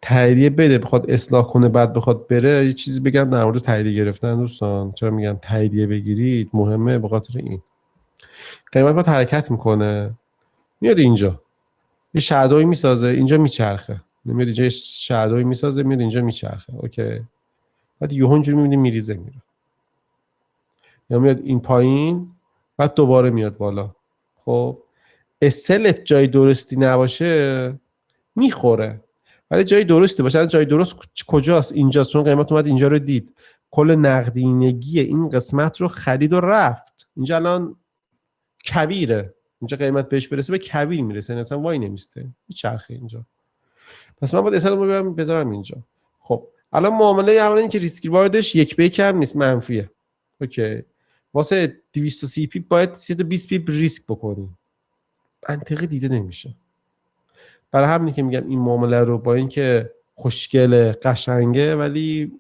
[SPEAKER 1] تاییدیه بده، بخواد اصلاح کنه، بعد بخواد بره، یه چیزی بگم در مورد تاییدیه گرفتن دوستان. چرا میگم تاییدیه بگیرید مهمه؟ به خاطر این قیمت باید حرکت میکنه، میاد اینجا یه شادوی میسازه، اینجا میچرخه، میاد اینجا یه شادوی میسازه، میاد اینجا میچرخه، اوکی. بعد یهو اینجوری میبینی میریزه میره، یا میاد این پایین، بعد دوباره میاد بالا. خب اسلت جای درستی نباشه میخوره، ولی جای درستی باشه. جای درست کجاست؟ اینجاست، چون قیمت اومد اینجا رو دید، کل نقدینگی این قسمت رو خرید و رفت. اینجا الان کبیره، اینجا قیمت بهش برسه به کبیر میرسه، یعنی اصلا وای نمیسته، چرخه اینجا. پس من باید اسلمو بذارم اینجا. خب الان معامله اولا این که ریسک واردش 1 به 1 هم نیست، منفیه. اوکی، واسه 230 پیپ باید 320 پیپ ریسک بکنی، منطقی دیده نمیشه. برای همینه که میگم این معامله رو با اینکه خوشگله قشنگه ولی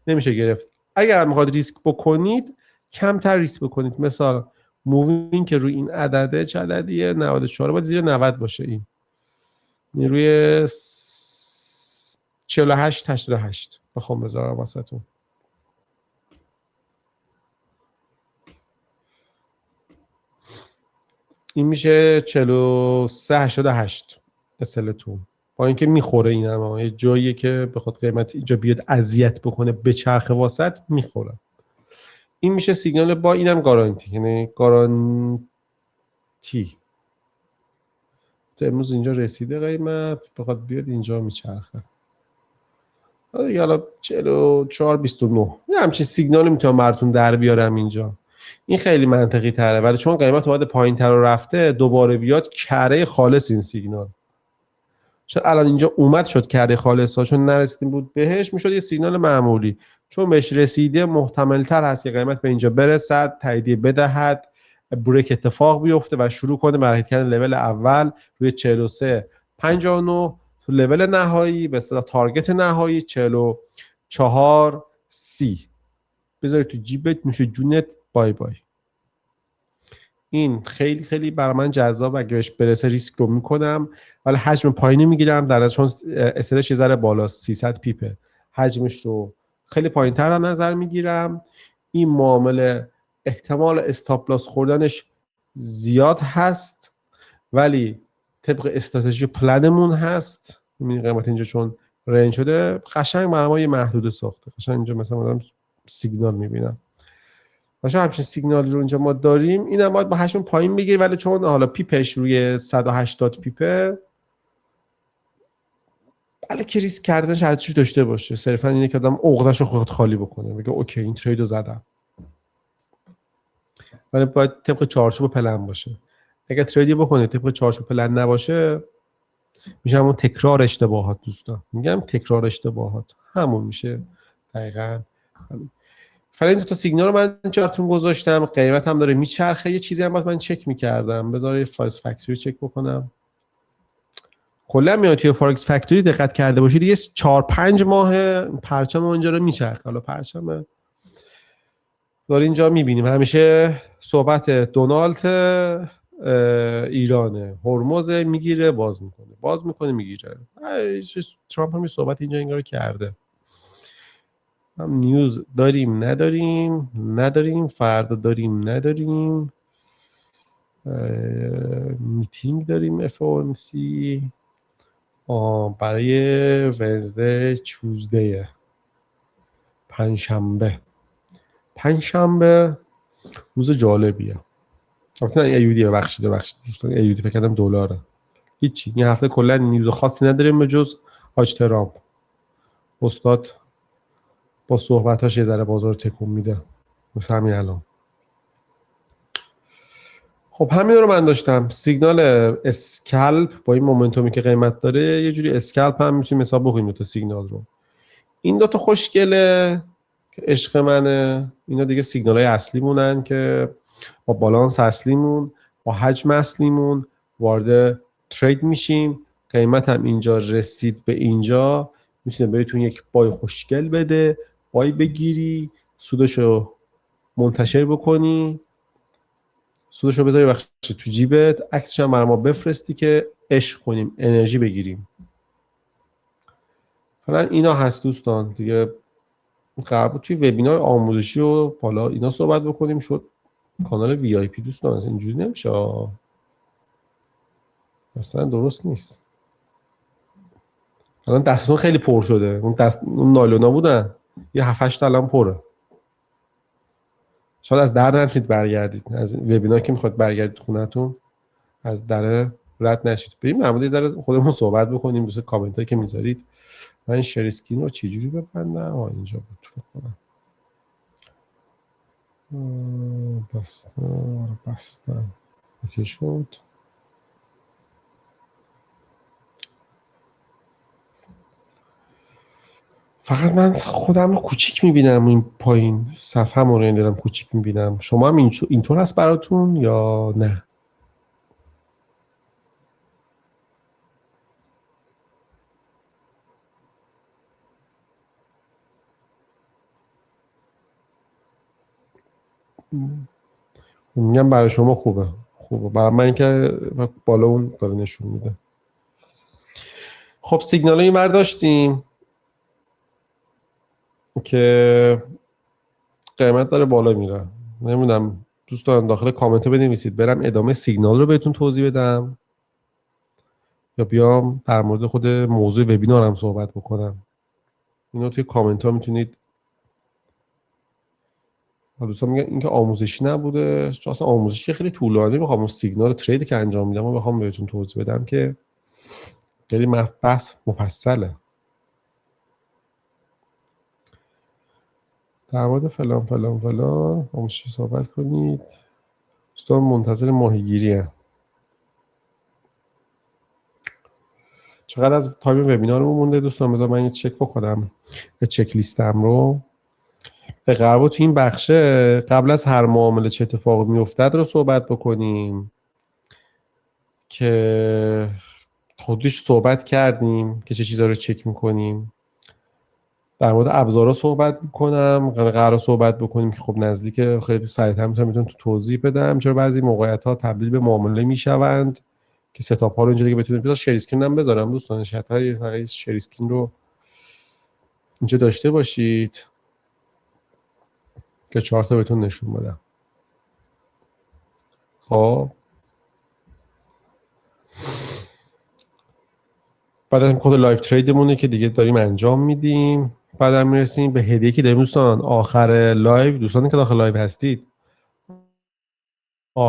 [SPEAKER 1] نمیشه گرفت. اگر میخواد ریسک بکنید کمتر ریسک بکنید. مثلا مووینگ که روی این عدده، چه عددیه؟ 94، باید زیر 90 باشه. این روی 48 88 بخوام بذارم واسهتون. این میشه 43 88 اسلتون، با اینکه میخوره. این هم یه جاییه که بخواد قیمت اینجا بیاد اذیت بکنه به چرخ واسط میخوره. این میشه سیگنال با اینم گارانتی، یعنی گارانتی تا امروز اینجا رسیده قیمت، بخواد بیاد اینجا میچرخه. حالا 44 29 یه همچین سیگنالی میتونم براتون در بیارم اینجا. این خیلی منطقی تره، ولی چون قیمت اومده پایین تر و رفته، دوباره بیاد کره خالص این سیگنال. چون الان اینجا اومد شد کره خالص ها، چون نرسیدیم بود بهش، میشد یه سیگنال معمولی. چون بهش رسیده محتمل تر هست که قیمت به اینجا برسد، تاییدیه بدهد، بریک اتفاق بیفته و شروع کنه به حرکت کردن لول اول روی 43 59 تو لول نهایی، به اصطلاح تارگت نهایی 44 30. بذاری تو جیبت، میشه جونت، بای بای. این خیلی خیلی برای من جذاب، اگه بهش برسه ریسک رو میکنم، ولی حجم پایینی میگیرم، در چون اسلش یه ذره بالاست، 300 پیپه، حجمش رو خیلی پایین‌تر در نظر میگیرم. این معامله احتمال استاپ لاس خوردنش زیاد هست، ولی طبق استراتژی پلنمون هست. این قیمت اینجا چون رنج شده، قشنگ برای ما یه محدوده ساخته. قشنگ اینجا مثلا من سیگنال میبینم، باشه همچین سیگنالی رو اینجا ما داریم. اینم باید با حجم پایین بگیر، ولی چون حالا پیپش روی 180 پیپه، بله که ریسک کردنش ارزشش داشته باشه. صرفا اینه که آدم عقده‌ش رو خود خالی بکنه، بگه اوکی این ترید رو زدم، ولی باید طبق چارچوب پلن باشه. اگه تریدی بکنه طبق چارچوب پلن نباشه، میشه همون تکرار اشتباهات. دوستان میگم تکرار اشتباهات همون میشه دقیقاً. فعلا این تا سیگنال رو من جاتون گذاشتم، قیمت هم داره میچرخه. یه چیزی هم باید من چک میکردم، بذار فاز فکتوری چک بکنم. کلا میاد توی فارکس فکتوری دقت کرده باشید، یه 4-5 ماه پرچم اونجا رو میچرخه. حالا پرچم داره اینجا میبینیم، همیشه صحبت دونالد ایرانه، هرمز میگیره باز میکنه، باز میکنه میگیره. ترامپ هم صحبت اینجا انگار کرده. هم نیوز داریم نداریم، فردا داریم نداریم، میتینگ داریم FOMC برای ونزده چوزده، پنجشنبه روز جالبیه. البته ایودی بخشید دوستان، ایودی فکر کردم دلاره. هیچی، این هفته کلا نیوز خاصی نداریم به جز حاج ترامپ. استاد با صحبتاش یه ذره بازار تکون میده. مثل همین الان. خب همین رو من داشتم. سیگنال اسکلپ با این مومنتومی که قیمت داره یه جوری اسکلپ هم میتونیم حساب بکنیم دو تا سیگنال رو. این دو تا خوشگله که عشق منه. اینا دیگه سیگنال های اصلی مونن که با بالانس اصلیمون با حجم اصلیمون وارد ترید میشیم. قیمت هم اینجا رسید به اینجا، میتونه بهتون یک بای خوشگل بده، بای بگیری، سودشو منتشر بکنی، سودشو بذاری وقتی تو جیبت، عکسش هم برای ما بفرستی که عشق کنیم، انرژی بگیریم. فعلا اینا هست دوستان دیگه. قرار بود توی وبینار آموزشی و بالا اینا صحبت بکنیم، شد کانال وی آی پی دوستان. از اینجوری نمیشه، اصلا درست نیست. الان دستتون خیلی پر شده، اون نایلونا بودن یه 7-8 تا الان پره. شاید از در نمیتونید برگردید، از وبینار که میخواد برگردید خونتون از در رد نشید. بریم در مورد ذره خودمون صحبت بکنیم. دوست کامنت هایی که میذارید. من شیر اسکرین رو چجوری ببندم؟ اینجا بود فکر کنم. بستم اوکی شد. فقط من خودم رو کوچیک میبینم این پایین، صفحه رو دارم کوچیک میبینم. شما هم اینطور هست براتون یا نه؟ میگم برای شما خوبه. برای من که بالا اون داره نشون میده. خب سیگنال این ور داشتیم که قیمت داره بالا میره. نمیدونم دوستان داخل کامنت بنویسید برم ادامه سیگنال رو بهتون توضیح بدم یا بیام در مورد خود موضوع وبینارم صحبت بکنم. اینو توی کامنت ها میتونید. دوستان میگن اینکه آموزشی نبوده، چون اصلا آموزشی که خیلی طولانی میخوام اون سیگنال ترید که انجام میدم و بخوام بهتون توضیح بدم که خیلی بحث مفصله. در مورد فلان آموزشی صحبت کنید. دوستان منتظر ماهیگیریه. چقدر از تایم وبینارمون مونده دوستان؟ بذار من یه چک بکنم چک لیستم رو. به قرار تو این بخشه قبل از هر معامله چه اتفاقی میافتد رو صحبت بکنیم که خودش صحبت کردیم که چه چیزا رو چک میکنیم. در مورد ابزارها صحبت میکنم. قرار صحبت بکنیم که خب نزدیک خیلی سریعتر میتونم تو توضیح بدم چرا بعضی موقعیت ها تبدیل به معامله میشوند که ستاپ ها رو اینجا دیگه بتونید. بذار شیر اسکرین هم بذارم دوستان، حتما یه شیر اسکرین رو اینجا داشته باشید که چارت رو بهتون نشون بدم. خب بعد از کد لایو تریدمونه که دیگه داریم انجام میدیم. بعد هم میرسیم به هدیه که داریم دوستان. آخر لایو دوستانی که داخل لایو هستید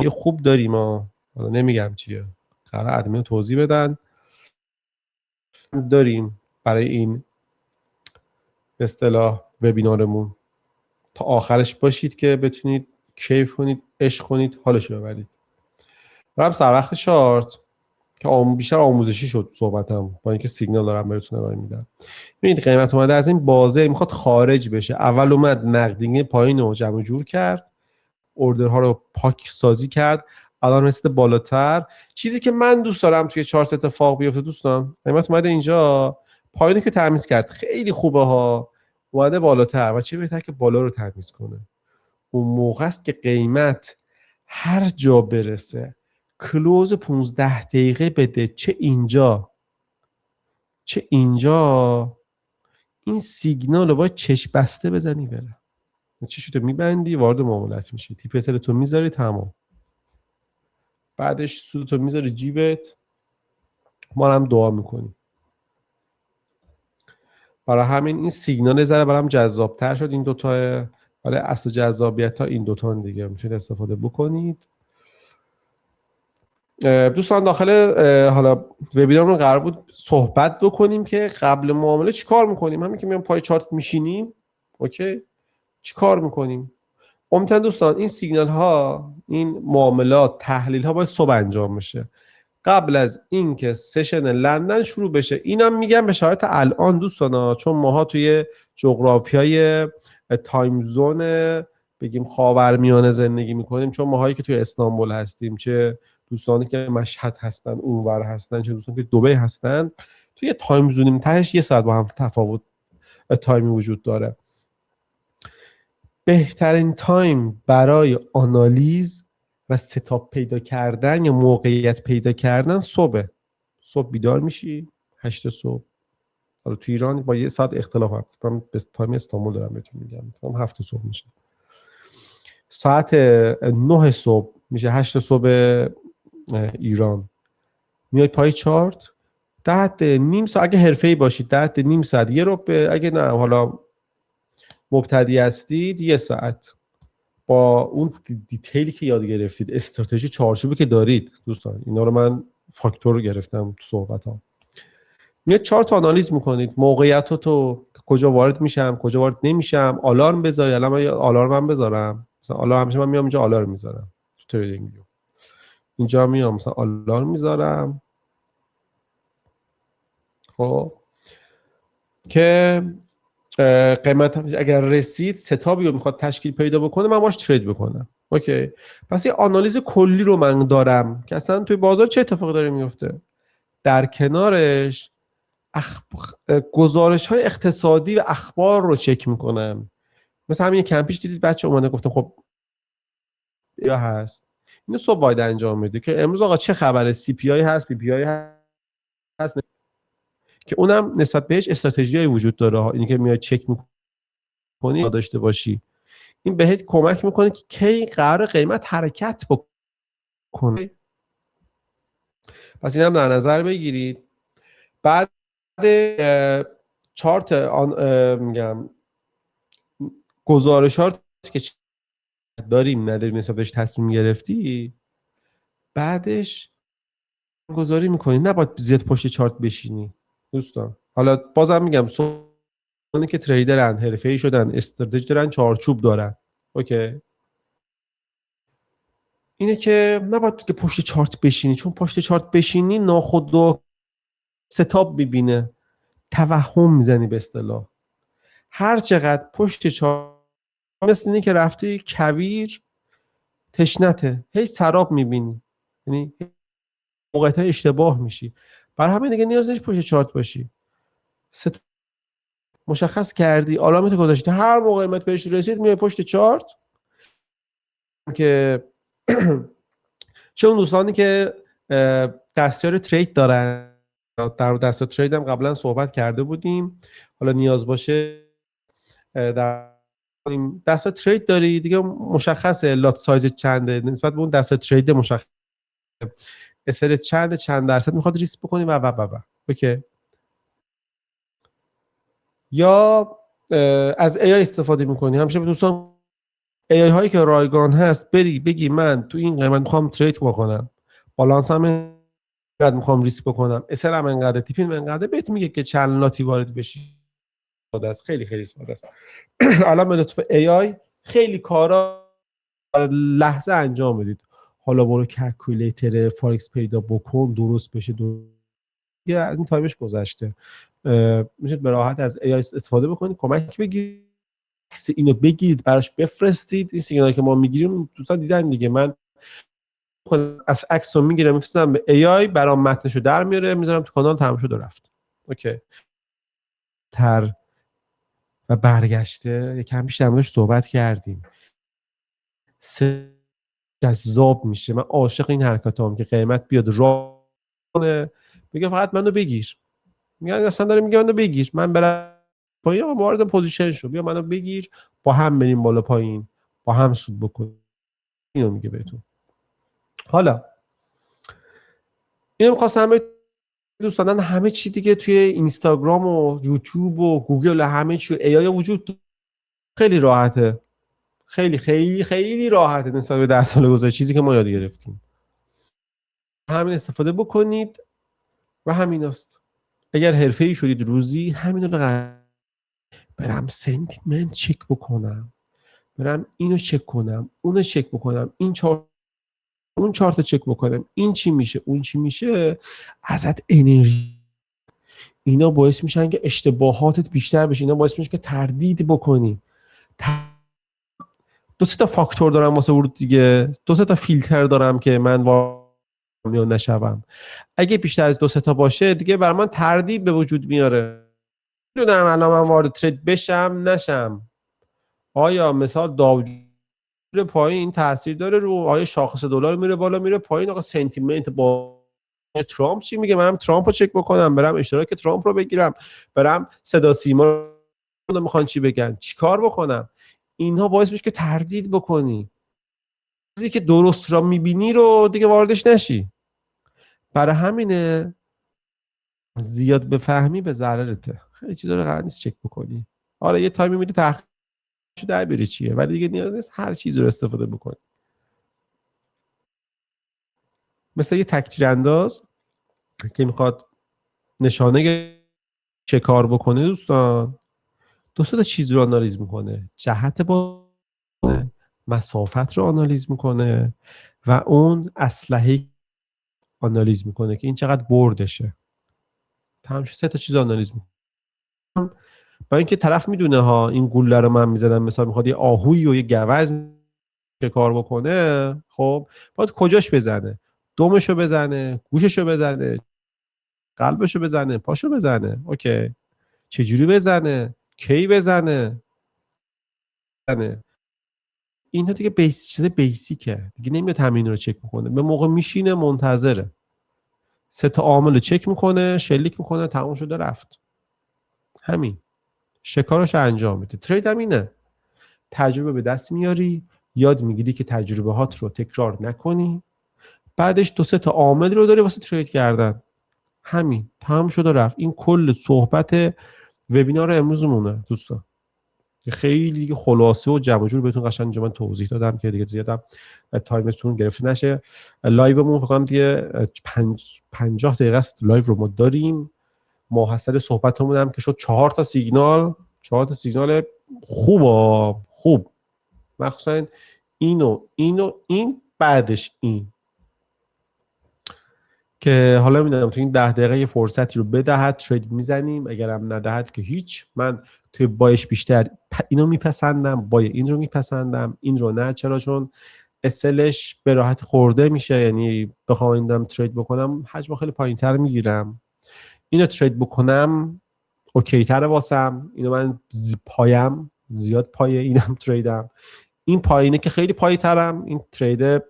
[SPEAKER 1] یه خوب داریم حالا نمیگم چیه، قرار ادمین توضیح بدن. داریم برای این به اصطلاح وبینارمون تا آخرش باشید که بتونید کیف کنید، عشق کنید، حالش رو ببرید. برام سر وقت شارت که بیشتر آموزشی شد صحبتم، با اینکه سیگنال دارم بهتون ارائه میدم. ببینید قیمت اومده از این بازه میخواد خارج بشه. اول اومد نقدینگ پایین رو جمع جور کرد، اوردرها رو پاک سازی کرد، الان رسیده بالاتر. چیزی که من دوست دارم توی چارت اتفاق بیفته دوستان، قیمت اومده اینجا پایینی که تمیز کرد، خیلی خوبه ها، اومده بالاتر و چه بهتر که بالا رو تمیز کنه. اون موقع است که قیمت هر جا برسه کلوز 15 دقیقه بده، چه اینجا چه اینجا، این سیگنال رو باید چشم بسته بزنی بره. چشتو میبندی وارد معاملت میشی، تی پی اس تو میذاری، تمام. بعدش سودتو میذاری جیبت، ما هم دعا میکنیم. برای همین این سیگنال ذره برام جذابتر شد این دوتا. ولی اصل جذابیت ها این دوتا دیگه میتونید استفاده بکنید. دوستان داخل حالا وبینارمون قرار بود صحبت بکنیم که قبل معامله چیکار میکنیم. همین که میام پای چارت میشینیم، اوکی، چیکار میکنیم؟ امیدوارم دوستان این سیگنال ها، این معاملات، تحلیل ها باید صبح انجام بشه قبل از اینکه سشن لندن شروع بشه. اینم میگم به شرایط الان دوستان ها، چون ماها توی جغرافیای تایم زون بگیم خاورمیانه زندگی میکنیم، چون ماهایی که توی استانبول هستیم، چه دوستانی که مشهد هستن اونور هستن، چه دوستانی که دبی هستن، توی تایم زونیم تهش 1 ساعت با هم تفاوت تایمی وجود داره. بهترین تایم برای آنالیز و ستاپ پیدا کردن یا موقعیت پیدا کردن صبح بیدار میشی 8 صبح. حالا تو ایران با 1 ساعت اختلاف هست، من به تایم استانبول دارم بهتون میگم، 7 صبح میشه. ساعت 9 صبح میشه 8 صبح ایران. میای پای چارت 10 نیم ساعت اگه حرفه‌ای باشید، 10 نیم ساعت، یه ربع، اگه نه حالا مبتدی هستید 1 ساعت. با اون دیتیلی که یاد گرفتید، استراتژی، چارچوبی که دارید دوستان، اینا رو من فاکتور رو گرفتم تو صحبتام. میاد چارت آنالیز میکنید، موقعیتاتو کجا وارد میشم، کجا وارد نمیشم، آلارم بذاری. الان من آلارمم بذارم، مثلا آلارم همیشه من میام اینجا آلارم میذارم تو تریدینگ ویو، اینجا میام مثلا آلارم میذارم، خب که قیمت اگر رسید ستابی رو میخواد تشکیل پیدا بکنه، من باش ترید بکنم. اوکی، پس یه آنالیز کلی رو من دارم که اصلا توی بازار چه اتفاقی داره میفته. در کنارش گزارش های اقتصادی و اخبار رو چک میکنم. مثلا همین کم پیش دیدید بچه اومده گفتم خب یا هست، اینو صبح باید انجام میده که امروز آقا چه خبره، سی پی آی هست، پی پی آی هست، که اونم نسبت بهش استراتژیایی وجود داره. اینی که میاد چک میکنی داشته باشی، این بهت کمک میکنه که کی قرار قیمت حرکت بکنه. پس این هم در نظر بگیرید. بعد چارت میگم گزارشات که داریم نداریم نسبت بهش تصمیم گرفتی، بعدش گذاری میکنی. نباید زیاد پشت چارت بشینی دوستان. حالا بازم میگم اونی که تریدرن، حرفه‌ای شدن، استراتژی دارن، چارچوب دارن، اوکی، اینه که نباید که پشت چارت بشینی، چون پشت چارت بشینی ناخودآگاه ستاپ میبینه، توهم میزنی به اصطلاح. هر چقدر پشت چارت، مثل اینه که رفتی کویر تشنته، هی سراب میبینی، یعنی موقعیت اشتباه میشی. برای همین دیگه نیاز نیست پشت چارت باشی. ستاپ مشخص کردی، علامت گذاشتی، هر موقع قیمت بهش رسید میای پشت چارت. که چون دوستانی که دستیار ترید دارن، در دستیار ترید هم قبلا صحبت کرده بودیم، حالا نیاز باشه در دستیار ترید داری دیگه، مشخصه لات سایز چنده نسبت به اون دستیار ترید، مشخصه اسل چند درصد میخواد ریسک بکنی و اوکی. یا از AI استفاده میکنی. همیشه به دوستان AI هایی که رایگان هست بگی من تو این قیمت میخوام ترید بکنم، بالانس هم اینقدر میخوام ریسک بکنم، اسل هم اینقدر، تیپین اینقدر، بهت میگه که چند لاتی وارد بشی. ساده است، خیلی خیلی ساده است. الان به لطف AI خیلی کارا لحظه انجام بدید. حالا برو کلکولیتر فارکس پیدا بکن درست بشه، دیگه از این تایمش گذشته. میشه به راحت از AI استفاده بکنید، کمک بگیرید، اینو بگیرید براش بفرستید. این سیگنالی که ما میگیریم دوستان دیدن دیگه، من از عکسو میگیرم میفرستم به AI، برام متنشو در میاره، میذارم تو کانال، تمام شد و رفت. اوکی. و برگشته یکم بیشتر درمونش صحبت کردیم. جذاب میشه. من عاشق این حرکاتام که قیمت بیاد راه کنه، میگه فقط منو بگیر. میگن اصلا داره میگه منو بگیر، من برم پایین، وارد پوزیشن شو، بیا منو بگیر، با هم بریم بالا پایین، با هم سود بکنیم. اینو میگه بهتون. حالا اینو می‌خواستم دوستان، همه چی دیگه توی اینستاگرام و یوتیوب و گوگل و همه چی AI وجود، خیلی راحته، خیلی خیلی خیلی راحته نسبت به 10 سال گذشته، چیزی که ما یاد گرفتیم. همین استفاده بکنید و همین است. اگر حرفه‌ای شدید روزی همین رو برم سنتیمنت چک بکنم، برم اینو چک کنم، اونو چک بکنم، اون چارت چک بکنم، این چی میشه، اون چی میشه، ازت انرژی. اینا باعث میشن که اشتباهاتت بیشتر بشه، اینا باعث میشه که تردید بکنی. دو سه تا فاکتور دارم واسه ورود دیگه، دو سه تا فیلتر دارم که من وارد نشوم. اگه بیشتر از دو سه تا باشه دیگه بر من تردید به وجود میاره. میدونم الان من وارد ترید بشم نشم. آیا مثال داو جونز پایین تاثیر داره رو آیا شاخص دلار میره بالا میره پایین؟ آقا سنتیمنت با ترامپ چی میگه؟ منم ترامپ رو چک بکنم، برم اشتراک ترامپ رو بگیرم، برم صدا سیما رو میخوان چی بگن، چیکار بکنم؟ اینها باعث میشه که تردید بکنی، چیزی که درست را میبینی رو دیگه واردش نشی. برای همینه زیاد بفهمی به ضررته. خیلی چیزا رو قرار نیست چک بکنی. آره یه تایمی میری تحقیقش در بری چیه، ولی دیگه نیاز نیست هر چیزی رو استفاده بکنی. مثل یه تک‌تیر انداز که میخواد نشانه چه کار بکنه دوستان، دو تا چیز رو آنالیز میکنه، جهت با مسافت رو آنالیز میکنه و اون اسلحه آنالیز میکنه که این چقدر بردشه. تمام شد، سه تا چیز آنالیز میکنه. با اینکه طرف میدونه ها این گوله رو من میزدم، مثلا میخواد یه آهویی و یه گوز چه کار بکنه، خب باید کجاش بزنه؟ دمشو بزنه، گوششو بزنه، قلبشو بزنه، پاشو بزنه. اوکی. چجوری بزنه؟ کی بزنه؟ اینها دیگه چیز بیسیکه دیگه، نمیاد همین رو چک میکنه. به موقع میشینه منتظره، سه تا عامل رو چک میکنه، شلیک میکنه، تموم شده رفت. همین شکارش انجام میده. ترید هم اینه، تجربه به دست میاری، یاد میگیری که تجربه هات رو تکرار نکنی، بعدش دو سه تا عامل رو داری واسه ترید کردن. همین تمام شده رفت. این کل صحبت وبینار امروزمونه دوستان. خیلی خلاصه و جمع جور بهتون قشنگ اینجا من توضیح دادم که دیگه زیادم تایمتون گرفته نشه. لایومون فکر کنم دیگه 50 دقیقه است لایو رو ما داریم. ماحصل صحبتمون هم که شد 4 تا سیگنال خوب، مخصوصا این بعدش این که حالا میدونم تو این 10 دقیقه یه فرصتی رو بدهد ترید میزنیم، اگرم ندهد که هیچ. من توی بایش بیشتر اینو میپسندم، بای این رو میپسندم، این رو نه. چرا؟ چون اسلش به راحت خورده میشه، یعنی بخوام ایندم ترید بکنم حجم خیلی پایینتر میگیرم. اینو ترید بکنم اوکی تره واسم، اینو من پایم زیاد پایه، اینم تریدم. این پایینه که خیلی پایین ترم، این ترید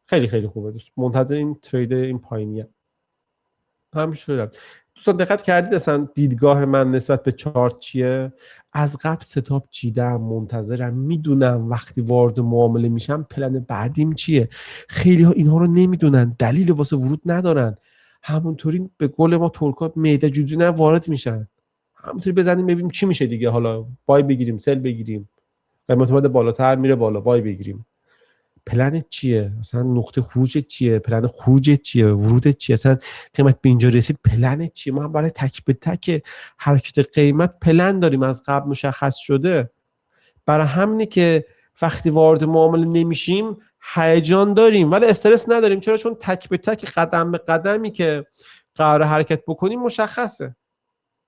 [SPEAKER 1] خیلی خیلی خوبه. دوست منتظر این ترید این پایینیه. همین شد. دوستان دقت کردید اصلا دیدگاه من نسبت به چارت چیه؟ از قبل ستاپ چیدم، منتظرم، میدونم وقتی وارد معامله میشم پلن بعدیم چیه. خیلی ها اینها رو نمیدونن، دلیل واسه ورود ندارن، همونطوری به قول ما ترکا معده جوجونه وارد میشن. همونطوری بزنیم ببینیم چی میشه دیگه. حالا بای بگیریم، سل بگیریم، قیمت اومده بالاتر میره بالا، بای بگیریم. پلنت چیه؟ اصلا نقطه خروجت چیه؟ پلن خروجت چیه؟ ورودت چیه؟ اصلا قیمت به اینجا رسید پلنت چیه؟ ما هم برای تک به تک حرکت قیمت پلن داریم، از قبل مشخص شده. برای همینه که وقتی وارد معامله نمیشیم هیجان داریم ولی استرس نداریم. چرا؟ چون تک به تک قدم به قدمی که قرار حرکت بکنیم مشخصه.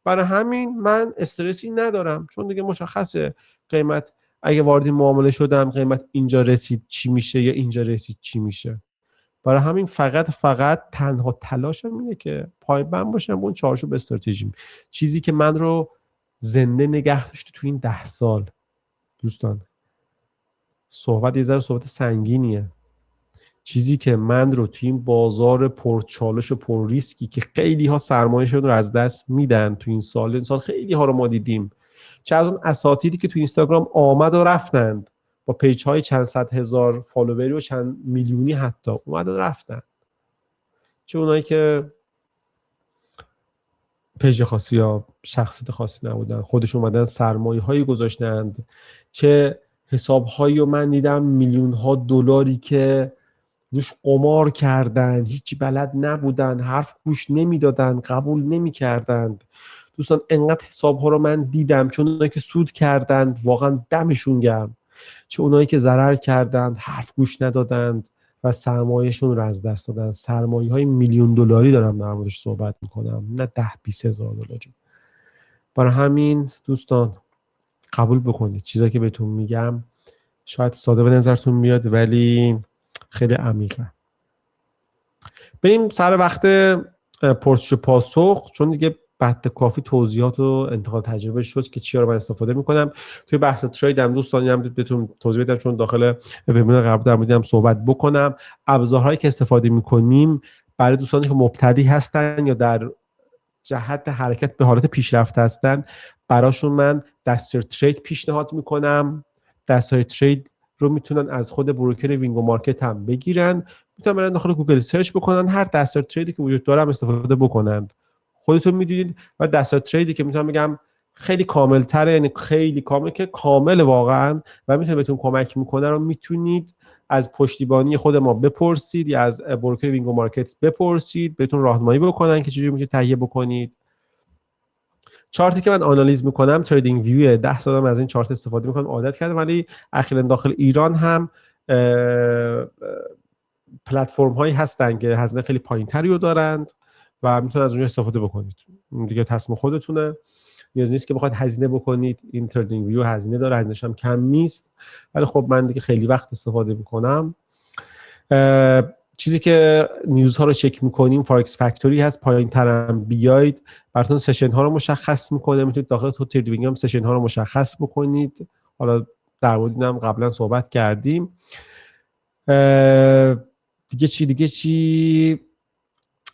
[SPEAKER 1] برای همین من استرسی ندارم، چون دیگه مشخصه قیمت اگه وارد معامله شدم قیمت اینجا رسید چی میشه یا اینجا رسید چی میشه. برای همین فقط تنها تلاشم اینه که پایبند باشم اون چارچوب استراتژیم، چیزی که من رو زنده نگه داشته تو این 10 سال. دوستان صحبت یه ذره صحبت سنگینیه. چیزی که من رو تو این بازار پرچالش و پر ریسکی که خیلی ها سرمایه‌شون رو از دست میدن تو این سال خیلی ها رو ما دیدیم، چه از اون اساتیدی که تو اینستاگرام آمد و رفتند با پیج های چند صد هزار فالووری و چند میلیونی حتی اومد و رفتند، چه اونایی که پیج خاصی یا شخصیت خاصی نبودن خودشون اومدن سرمایه هایی گذاشتند، چه حساب هایی رو من دیدم میلیون ها دلاری که روش قمار کردن، هیچی بلد نبودن، حرف گوش نمیدادن، قبول نمیکردند. دوستان انقدر حساب ها رو من دیدم، چون اونایی که سود کردند واقعا دمشون گرم. چه اونایی که ضرر کردند، حرف گوش ندادند و سرمایه‌شون رو از دست دادن. سرمایه‌های میلیون دلاری دارم در موردش صحبت میکنم، نه 10-20 هزار دلاری. برای همین دوستان قبول بکنید چیزایی که بهتون میگم شاید ساده به نظرتون بیاد ولی خیلی عمیقه. بریم سر وقت پرسش و پاسخ، چون دیگه بعد کافی توضیحات و انتقال تجربه شد که چیا رو من استفاده میکنم توی بحث ترید هم. دوستانی هم بهتون توضیح بدم چون داخل وبینار قبل در موردش صحبت بکنم. ابزارهایی که استفاده میکنیم برای دوستانی که مبتدی هستن یا در جهت حرکت به حالت پیشرفته هستن، براشون من دستور ترید پیشنهاد میکنم. دستور ترید رو میتونن از خود بروکر وینگو مارکت هم بگیرن، میتونن برن داخل گوگل سرچ بکنن، هر دستور تریدی که وجود داره هم استفاده بکنن. خودتون میدونید. و دستور تریدی که میتونم بگم خیلی کامل تره، یعنی خیلی کامل که کامل واقعا و میتونه بهتون کمک میکنه، رو میتونید از پشتیبانی خود ما بپرسید یا از بروکر وینگو مارکت بپرسید، بهتون راهنمایی بکنن که چجوری میتونید تهیه بکنید. چارتی که من آنالیز میکنم تریدینگ ویو 10 سالم از این چارت استفاده میکنم، عادت کردم. ولی اخیراً داخل ایران هم پلتفرم هایی هستن که هزینه خیلی پایین‌تری رو دارند و میتونید از اونجا استفاده بکنید. دیگه تصمیم خودتونه، نیاز نیست که بخواید هزینه بکنید. این تریدینگ ویو هزینه داره، هزینه‌ش هم کم نیست، ولی خب من دیگه خیلی وقت استفاده میکنم. چیزی که نیوزها رو چک میکنیم فارکس فکتوری هست، پایین‌ترم بیاید براتون سشن ها رو مشخص میکنه. میتونید داخل تریدینگ هم سشن ها رو مشخص بکنید. حالا در مورد اینم قبلا صحبت کردیم. دیگه چی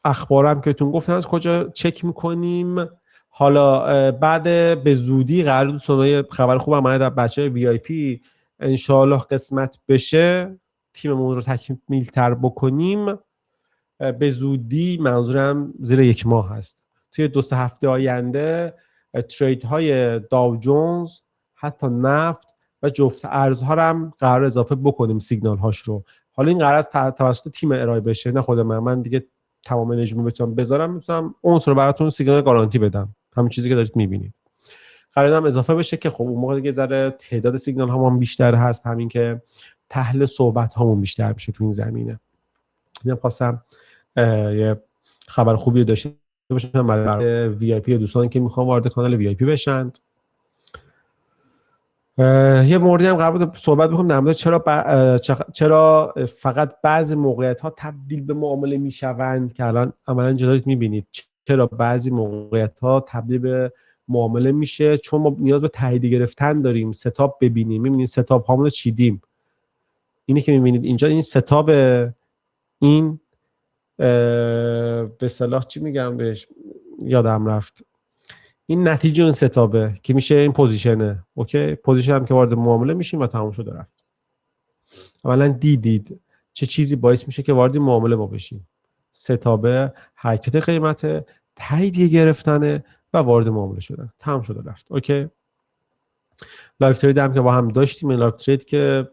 [SPEAKER 1] اخبارم که بهتون گفتم از کجا چک میکنیم. حالا بعد به زودی قرار دوستان خبر خوبم من در بچه‌های وی آی پی ان شاء الله قسمت بشه تیممون رو تکمیل تر بکنیم. به زودی منظورم زیر 1 ماه هست. توی 2-3 هفته آینده ترید های داو جونز، حتی نفت و جفت ارزها رو هم قرار اضافه بکنیم سیگنال هاش رو. حالا این قرار است توسط تیم ارائه بشه، نه خود من دیگه تمام انرژیمو بتونم بذارم، میتونم اون رو براتون سیگنال گارانتی بدم، همین چیزی که دارید میبینید. قرار هم اضافه بشه که خب اون موقع دیگه ذره تعداد سیگنال هامون بیشتر هست، همین که تحلیل صحبت هامون بیشتر بشه تو این زمینه. من خواستم یه خبر خوبی داشته باشم برای وی آی پی دوستانی که میخوان وارد کانال وی آی پی بشن. یه موردی هم قرار بود صحبت بکنم در مورد چرا فقط بعضی موقعیت ها تبدیل به معامله میشوند، که الان عملا جلویت میبینید چرا بعضی موقعیت ها تبدیل به معامله میشه. چون ما نیاز به تایید گرفتن داریم، ستاپ ببینیم. میبینید ستاپ هامون رو چیدیم. اینی که میبینید اینجا، این ستاپ، این به اصطلاح چی میگم بهش، یادم رفت، این نتیجه اون ستابه که میشه این پوزیشنه. اوکی، پوزیشن هم که وارد معامله میشیم و تموم شده رفت. اولا دیدید چه چیزی باعث میشه که وارد معامله ما بشیم؟ ستابه، حرکت قیمت، تاییدیه گرفتنه و وارد معامله شدن. تموم شده رفت. اوکی. لایف ترید هم که با هم داشتیم، این لایف ترید که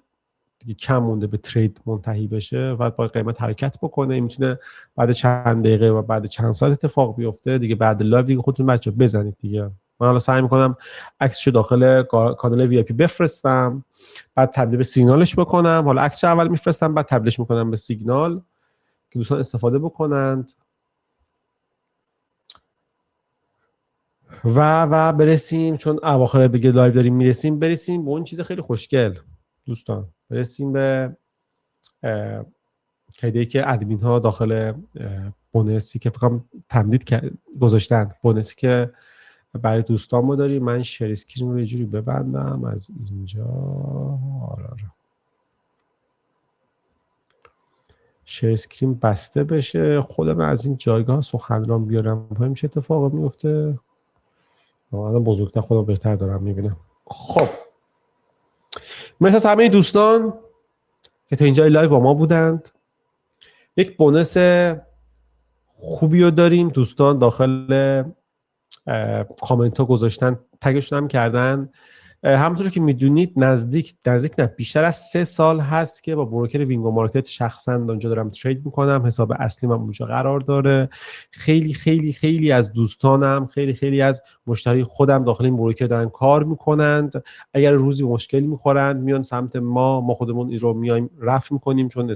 [SPEAKER 1] دیگه کم مونده به ترید منتهی بشه و با قیمت حرکت بکنه، میتونه بعد چند دقیقه و بعد چند ساعت اتفاق بیفته. دیگه بعد لایو دیگه خودتون بچه‌ها بزنید دیگه. من حالا سعی میکنم عکسشو داخل کانال وی آی پی بفرستم، بعد تبدیل به سیگنالش بکنم. حالا عکسش اول میفرستم بعد تبدیلش میکنم به سیگنال که دوستان استفاده بکنند و برسیم، چون اواخر بگه لایو داریم میرسیم، برسیم به اون چیز خیلی خوشگل دوستان. برسیم به هدیه‌ای که ادمین ها داخل بونسی که فکرم تمدید گذاشتن، بونسی که برای دوستان ما داریم. من شیر اسکرین رو یه جوری ببندم از اینجا. آره. شیر اسکرین بسته بشه، خودم از این جایگاه سخنران بیارم پایین چه اتفاقی میفته. من بزرگتر خودم بهتر دارم میبینم. خب مثل همه دوستان که تا اینجای لایو با ما بودند، یک بونس خوبی رو داریم. دوستان داخل کامنت ها گذاشتن، تگشون هم کردن. همونطور که میدونید نزدیک نه بیشتر از 3 سال هست که با بروکر وینگو مارکت شخصا اونجا دارم ترید میکنم. حساب اصلیم هم اونجا قرار داره. خیلی خیلی خیلی از دوستانم، خیلی خیلی از مشتری خودم داخل این بروکر دارن کار میکنند. اگر روزی مشکلی میخورند میان سمت ما خودمون این رو میایم رفع میکنیم، چون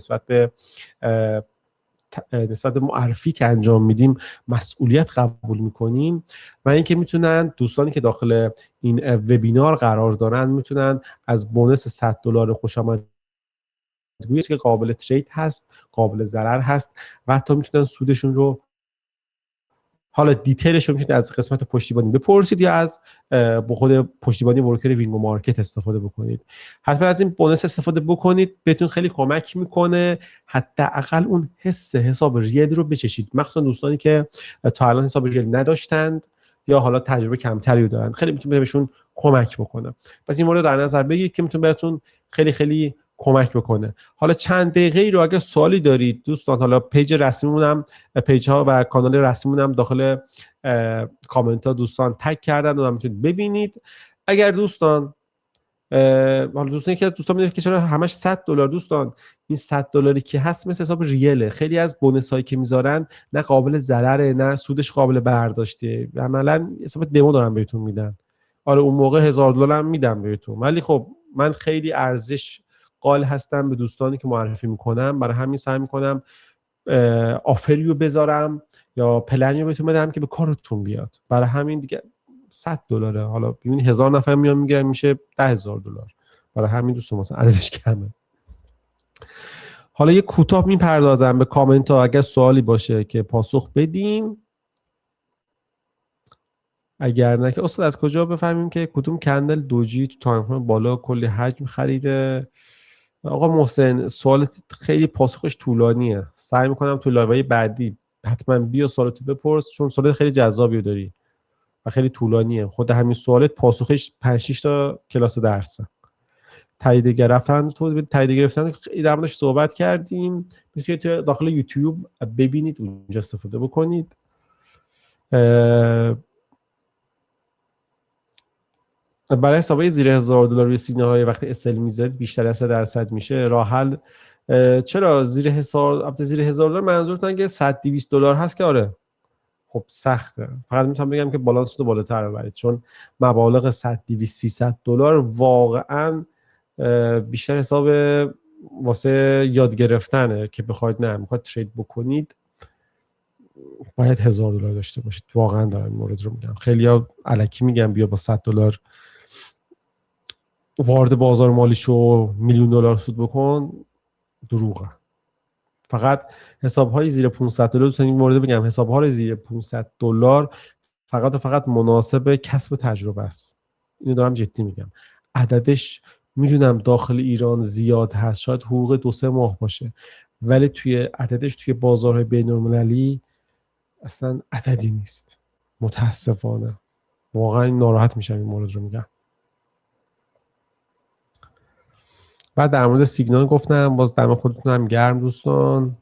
[SPEAKER 1] نسبت به معرفی که انجام میدیم مسئولیت قبول میکنیم. و اینکه میتونن دوستانی که داخل این وبینار قرار دارن میتونن از بونس $100 خوش آمدگویی که قابل ترید هست، قابل ضرر هست و حتی میتونن سودشون رو، حالا دیتیلش رو میتونید از قسمت پشتیبانی بپرسید یا از با خود پشتیبانی بروکر وینگو مارکت استفاده بکنید. حتما از این بونس استفاده بکنید، بهتون خیلی کمک میکنه حداقل اون حساب ریل رو بچشید، مخصوصا دوستانی که تا الان حساب ریل نداشتند یا حالا تجربه کمتری رو دارن، خیلی میتونه بهشون کمک بکنه. پس این مورد در نظر بگیرید که میتونه بهتون خیلی خیلی کمک بکنه. حالا چند دقیقه ای رو اگه سوالی دارید دوستان، حالا پیج رسمیمونم، پیج ها و کانال رسمیمونم داخل کامنت ها دوستان تگ کردن و میتونید ببینید. اگر دوستان حالا دوستان که دوستان میگن که چرا همش $100 دوستان، این $100 که هست مثل حساب ریله. خیلی از بونس هایی که میذارن نه قابل ضرره نه سودش قابل برداشته، عملا حساب دمو دارن بهتون میدن. آره اون موقع $1000 هم میدم بهتون، ولی خب من خیلی ارزش قائل هستم به دوستانی که معرفی میکنم، برای همین سعی میکنم آفریو بذارم یا پلنیو بهتون بدم که به کارتون بیاد. برای همین دیگه $100، حالا ببینید 1000 نفر میان میگن میشه $10,000، برای همین دوستان مثلا عددش کمه. حالا یه کوتاه میپردازم به کامنت ها، اگر سوالی باشه که پاسخ بدیم، اگر نه که استاد از کجا بفهمیم که کدوم کندل دوجی تو تایم فریم بالا کلی حجم خریده؟ آقا محسن سوالت خیلی پاسخش طولانیه، سعی میکنم تو لایوهای بعدی حتما بیا سوالتو بپرس، چون سوالت خیلی جذابی داری و خیلی طولانیه. خود همین سوالت پاسخش 5-6 تا کلاس درسه. تایید گرفتن، تو تایید گرفتن خیلی در موردش صحبت کردیم، میتونید تو داخل یوتیوب ببینید، اونجا استفاده بکنید. برای حسابای زیر $1000 روی سینه های وقتی اسل میذارید بیشتر از 3% میشه. راه حل چرا زیر $1000 منظورتون اگه $100-200 هست که آره خب سخته. فقط میتونم بگم که بالانس رو بالاتر ببرید، چون مبالغ $100-200-300 واقعا بیشتر حساب واسه یاد گرفتنه که بخواید نه میخواید ترید بکنید باید $1000 داشته باشید. واقعا دارم این مورد رو میگم. خیلی‌ها الکی میگن بیا با $100 وارد بازار مالی شو $1,000,000 سود بکن، دروغه. فقط حساب‌های زیر $500 دوستان این مورد بگم، حساب‌های زیر $500 فقط و فقط مناسب کسب تجربه است. اینو دارم جدی میگم. عددش میدونم داخل ایران زیاد هست، شاید حقوق 2-3 ماه باشه، ولی توی عددش توی بازارهای بین‌المللی اصلا عددی نیست. متاسفانه واقعا ناراحت میشم این مورد رو میگم. بعد در مورد سیگنال گفتم، باز دم خودتون هم گرم دوستان.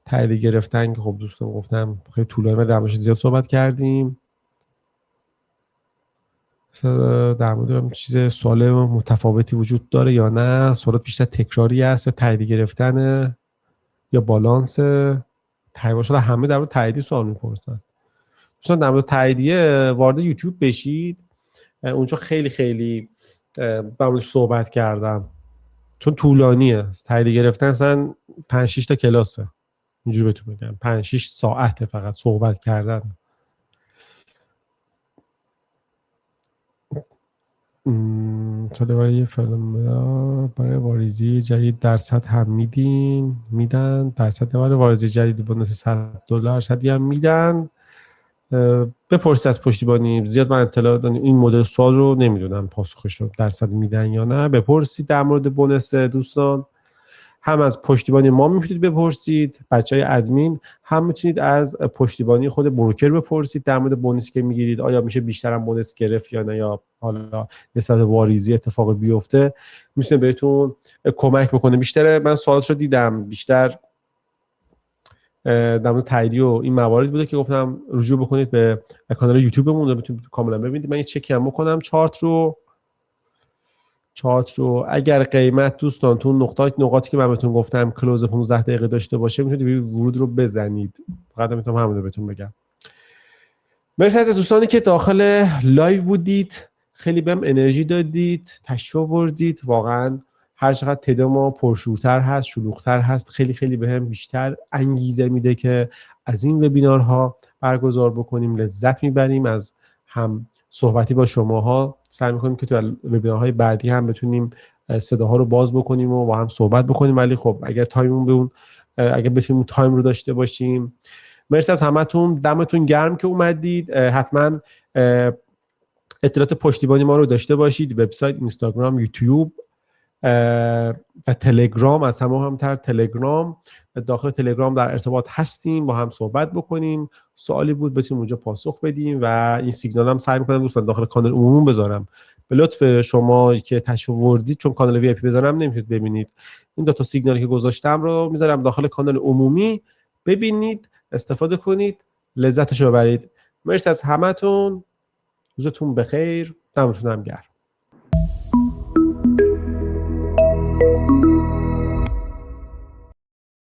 [SPEAKER 1] تایید گرفتن که خب دوستان گفتم خیلی طولانی در موردش زیاد صحبت کردیم. در مورد چیز سوال متفاوتی وجود داره یا نه، سوالات بیشتر تکراری است یا تایید گرفتن یا بالانس؟ تایید شده همه در مورد تاییدی سوال میپرسن. دوستان در مورد تاییدیه وارد یوتیوب بشید، اونجا خیلی خیلی در موردش صحبت کردم، چون طولانیه. تایید گرفتن اصلا 5-6 تا کلاسه، اینجوری بهتون بگم 5-6 ساعته فقط صحبت کردن. سال برای فیلم برای واریزی جدید درصد هم میدن درصد واریزی جدید بونس $100 صدی هم میدن. بپرسید از پشتیبانی، زیاد من اطلاع دارم این مدل سوال رو نمیدونم پاسخش رو درصد میدن یا نه. بپرسید در مورد بونس دوستان، هم از پشتیبانی ما میتونید بپرسید بچهای ادمین، هم میتونید از پشتیبانی خود بروکر بپرسید در مورد بونسی که میگیرید، آیا میشه بیشتر هم بونس گرفت یا نه، یا حالا نسبت واریزی اتفاق بیفته میتونه بهتون کمک بکنه. بیشتر من سوالات رو دیدم بیشتر در مورد تاییدی و این موارد بوده که گفتم رجوع بکنید به کانال یوتیوبمون رو، بتونید کاملا ببینید. من یه چکی هم بکنم چارت رو. چات رو. اگر قیمت دوستان تو نقاطی که من بهتون گفتم کلوز 15 دقیقه داشته باشه میتونید ورود رو بزنید. فقط میتونم همون رو بهتون بگم. مرسی از دوستانی که داخل لایو بودید، خیلی بهم انرژی دادید، تشریف آوردید. واقعا هر چقدر تعداد ما پرشورتر هست، شلوغ‌تر هست، خیلی خیلی بهم بیشتر انگیزه میده که از این وبینارها برگزار بکنیم. لذت میبریم از هم صحبتی با شماها. سعی میکنیم که تو وبینارهای بعدی هم بتونیم صداها رو باز بکنیم و با هم صحبت بکنیم. ولی خب اگر تایممون به اون اگر بتونیم تایم رو داشته باشیم. مرسی از همتون، دمتون گرم که اومدید. حتما اطلاعات پشتیبانی ما رو داشته باشید، وبسایت، اینستاگرام، یوتیوب و تلگرام. از همه مهمتر تلگرام. داخل تلگرام در ارتباط هستیم، با هم صحبت بکنیم. سوالی بود بتونیم اونجا پاسخ بدیم و این سیگنال هم سعی می‌کنم دوستان داخل کانال عمومی بذارم. به لطف شما که تشریف آوردید، چون کانال وی آی پی بذارم نمیتونید ببینید. این دو تا سیگنالی که گذاشتم رو میذارم داخل کانال عمومی، ببینید، استفاده کنید، لذتشو ببرید. مرسی از همتون، روزتون بخیر، دمتون هم گرم.